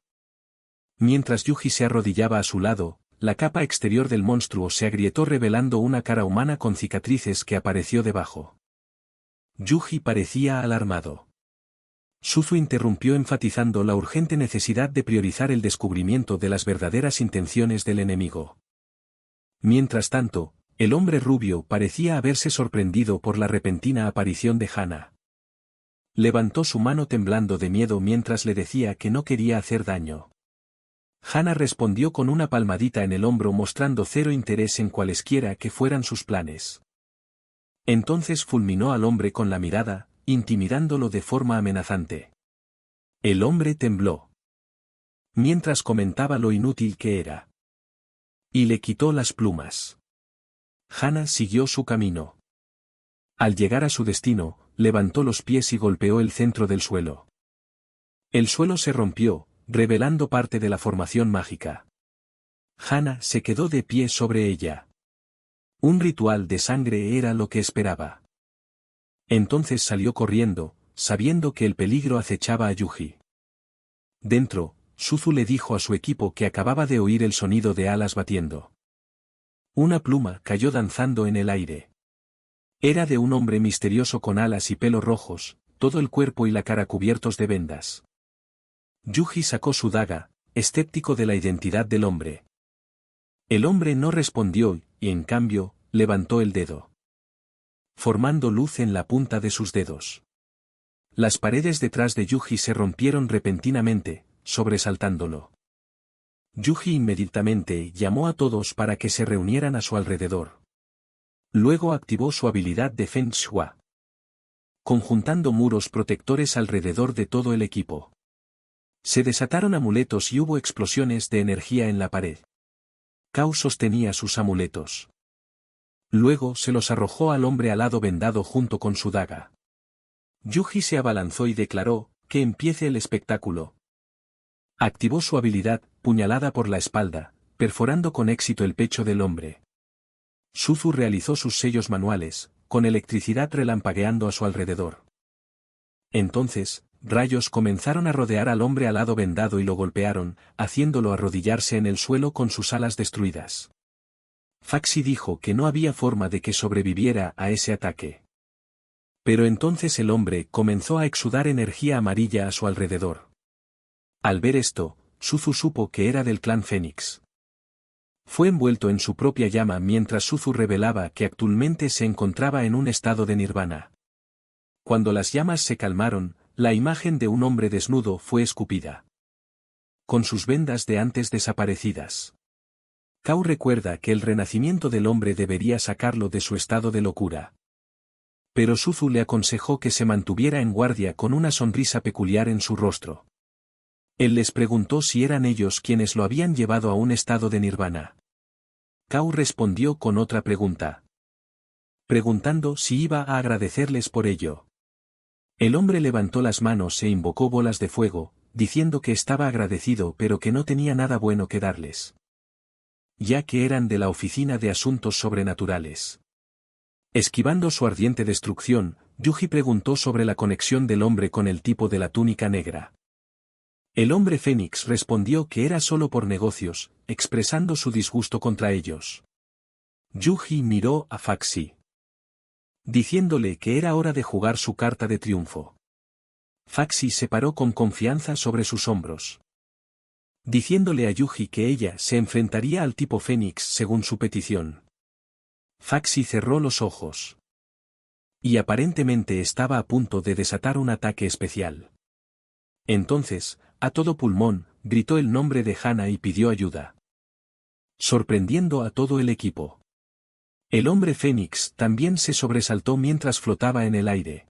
Mientras Yuji se arrodillaba a su lado, la capa exterior del monstruo se agrietó revelando una cara humana con cicatrices que apareció debajo. Yuji parecía alarmado. Suzu interrumpió enfatizando la urgente necesidad de priorizar el descubrimiento de las verdaderas intenciones del enemigo. Mientras tanto, el hombre rubio parecía haberse sorprendido por la repentina aparición de Hana. Levantó su mano temblando de miedo mientras le decía que no quería hacer daño. Hana respondió con una palmadita en el hombro mostrando cero interés en cualesquiera que fueran sus planes. Entonces fulminó al hombre con la mirada, intimidándolo de forma amenazante. El hombre tembló. Mientras comentaba lo inútil que era. Y le quitó las plumas. Hana siguió su camino. Al llegar a su destino, levantó los pies y golpeó el centro del suelo. El suelo se rompió, revelando parte de la formación mágica. Hana se quedó de pie sobre ella. Un ritual de sangre era lo que esperaba. Entonces salió corriendo, sabiendo que el peligro acechaba a Yuji. Dentro, Suzu le dijo a su equipo que acababa de oír el sonido de alas batiendo. Una pluma cayó danzando en el aire. Era de un hombre misterioso con alas y pelos rojos, todo el cuerpo y la cara cubiertos de vendas. Yuji sacó su daga, escéptico de la identidad del hombre. El hombre no respondió y, en cambio, levantó el dedo, formando luz en la punta de sus dedos. Las paredes detrás de Yuji se rompieron repentinamente, sobresaltándolo. Yuji inmediatamente llamó a todos para que se reunieran a su alrededor. Luego activó su habilidad de Feng Shui, conjuntando muros protectores alrededor de todo el equipo. Se desataron amuletos y hubo explosiones de energía en la pared. Kao sostenía sus amuletos. Luego se los arrojó al hombre alado vendado junto con su daga. Yuji se abalanzó y declaró, que empiece el espectáculo. Activó su habilidad, puñalada por la espalda, perforando con éxito el pecho del hombre. Suzu realizó sus sellos manuales, con electricidad relampagueando a su alrededor. Entonces, rayos comenzaron a rodear al hombre alado vendado y lo golpearon, haciéndolo arrodillarse en el suelo con sus alas destruidas. Faxi dijo que no había forma de que sobreviviera a ese ataque. Pero entonces el hombre comenzó a exudar energía amarilla a su alrededor. Al ver esto, Suzu supo que era del clan Fénix. Fue envuelto en su propia llama mientras Suzu revelaba que actualmente se encontraba en un estado de nirvana. Cuando las llamas se calmaron, la imagen de un hombre desnudo fue escupida, con sus vendas de antes desaparecidas. Kao recuerda que el renacimiento del hombre debería sacarlo de su estado de locura. Pero Suzu le aconsejó que se mantuviera en guardia con una sonrisa peculiar en su rostro. Él les preguntó si eran ellos quienes lo habían llevado a un estado de nirvana. Kao respondió con otra pregunta, preguntando si iba a agradecerles por ello. El hombre levantó las manos e invocó bolas de fuego, diciendo que estaba agradecido pero que no tenía nada bueno que darles, ya que eran de la Oficina de Asuntos Sobrenaturales. Esquivando su ardiente destrucción, Yuji preguntó sobre la conexión del hombre con el tipo de la túnica negra. El hombre Fénix respondió que era solo por negocios, expresando su disgusto contra ellos. Yuji miró a Faxi, diciéndole que era hora de jugar su carta de triunfo. Faxi se paró con confianza sobre sus hombros, diciéndole a Yuji que ella se enfrentaría al tipo Fénix según su petición. Faxi cerró los ojos. Y aparentemente estaba a punto de desatar un ataque especial. Entonces, a todo pulmón, gritó el nombre de Hana y pidió ayuda, sorprendiendo a todo el equipo. El hombre Fénix también se sobresaltó mientras flotaba en el aire,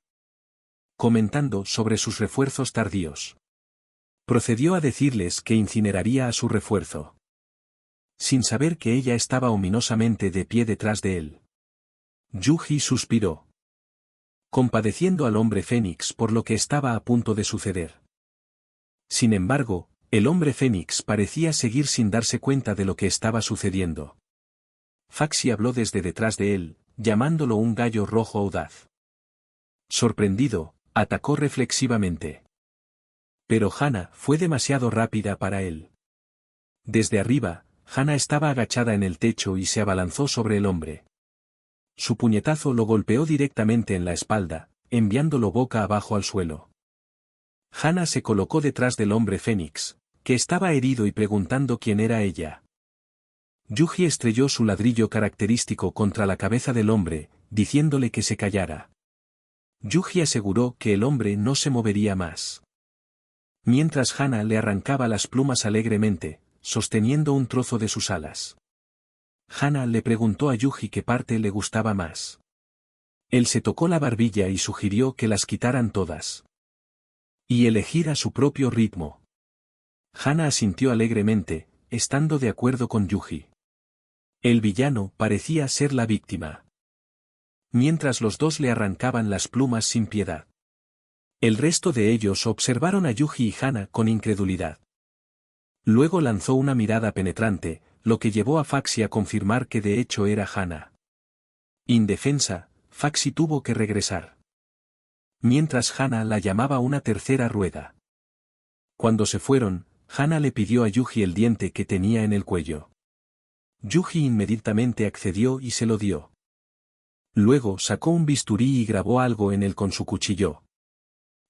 comentando sobre sus refuerzos tardíos. Procedió a decirles que incineraría a su refuerzo, sin saber que ella estaba ominosamente de pie detrás de él. Yuji suspiró, compadeciendo al hombre Fénix por lo que estaba a punto de suceder. Sin embargo, el hombre Fénix parecía seguir sin darse cuenta de lo que estaba sucediendo. Faxi habló desde detrás de él, llamándolo un gallo rojo audaz. Sorprendido, atacó reflexivamente. Pero Hana fue demasiado rápida para él. Desde arriba, Hana estaba agachada en el techo y se abalanzó sobre el hombre. Su puñetazo lo golpeó directamente en la espalda, enviándolo boca abajo al suelo. Hana se colocó detrás del hombre Fénix, que estaba herido y preguntando quién era ella. Yuji estrelló su ladrillo característico contra la cabeza del hombre, diciéndole que se callara. Yuji aseguró que el hombre no se movería más, mientras Hana le arrancaba las plumas alegremente, sosteniendo un trozo de sus alas. Hana le preguntó a Yuji qué parte le gustaba más. Él se tocó la barbilla y sugirió que las quitaran todas y elegir a su propio ritmo. Hana asintió alegremente, estando de acuerdo con Yuji. El villano parecía ser la víctima, mientras los dos le arrancaban las plumas sin piedad. El resto de ellos observaron a Yuji y Hana con incredulidad. Luego lanzó una mirada penetrante, lo que llevó a Faxi a confirmar que de hecho era Hana. Indefensa, Faxi tuvo que regresar, mientras Hana la llamaba una tercera rueda. Cuando se fueron, Hana le pidió a Yuji el diente que tenía en el cuello. Yuji inmediatamente accedió y se lo dio. Luego sacó un bisturí y grabó algo en él con su cuchillo.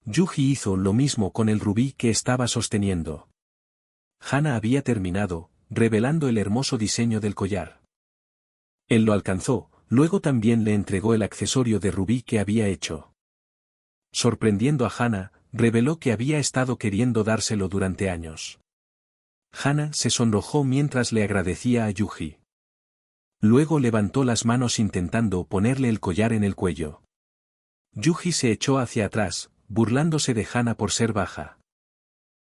Yuji hizo lo mismo con el rubí que estaba sosteniendo. Hana había terminado, revelando el hermoso diseño del collar. Él lo alcanzó, luego también le entregó el accesorio de rubí que había hecho. Sorprendiendo a Hana, reveló que había estado queriendo dárselo durante años. Hana se sonrojó mientras le agradecía a Yuji. Luego levantó las manos intentando ponerle el collar en el cuello. Yuji se echó hacia atrás, burlándose de Hana por ser baja.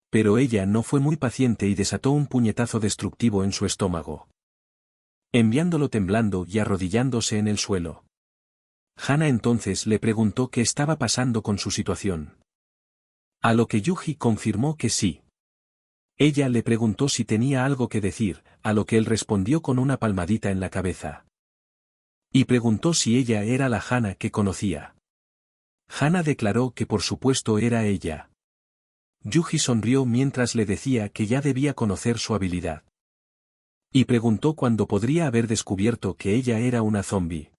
Pero ella no fue muy paciente y desató un puñetazo destructivo en su estómago, enviándolo temblando y arrodillándose en el suelo. Hana entonces le preguntó qué estaba pasando con su situación. A lo que Yuji confirmó que sí. Ella le preguntó si tenía algo que decir, a lo que él respondió con una palmadita en la cabeza. Y preguntó si ella era la Hana que conocía. Hana declaró que por supuesto era ella. Yuji sonrió mientras le decía que ya debía conocer su habilidad. Y preguntó cuándo podría haber descubierto que ella era una zombie.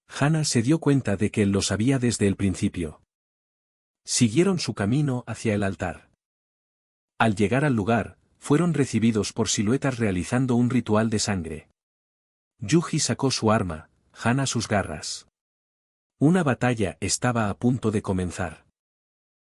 Hana se dio cuenta de que él lo sabía desde el principio. Siguieron su camino hacia el altar. Al llegar al lugar, fueron recibidos por siluetas realizando un ritual de sangre. Yuji sacó su arma, Hana sus garras. Una batalla estaba a punto de comenzar.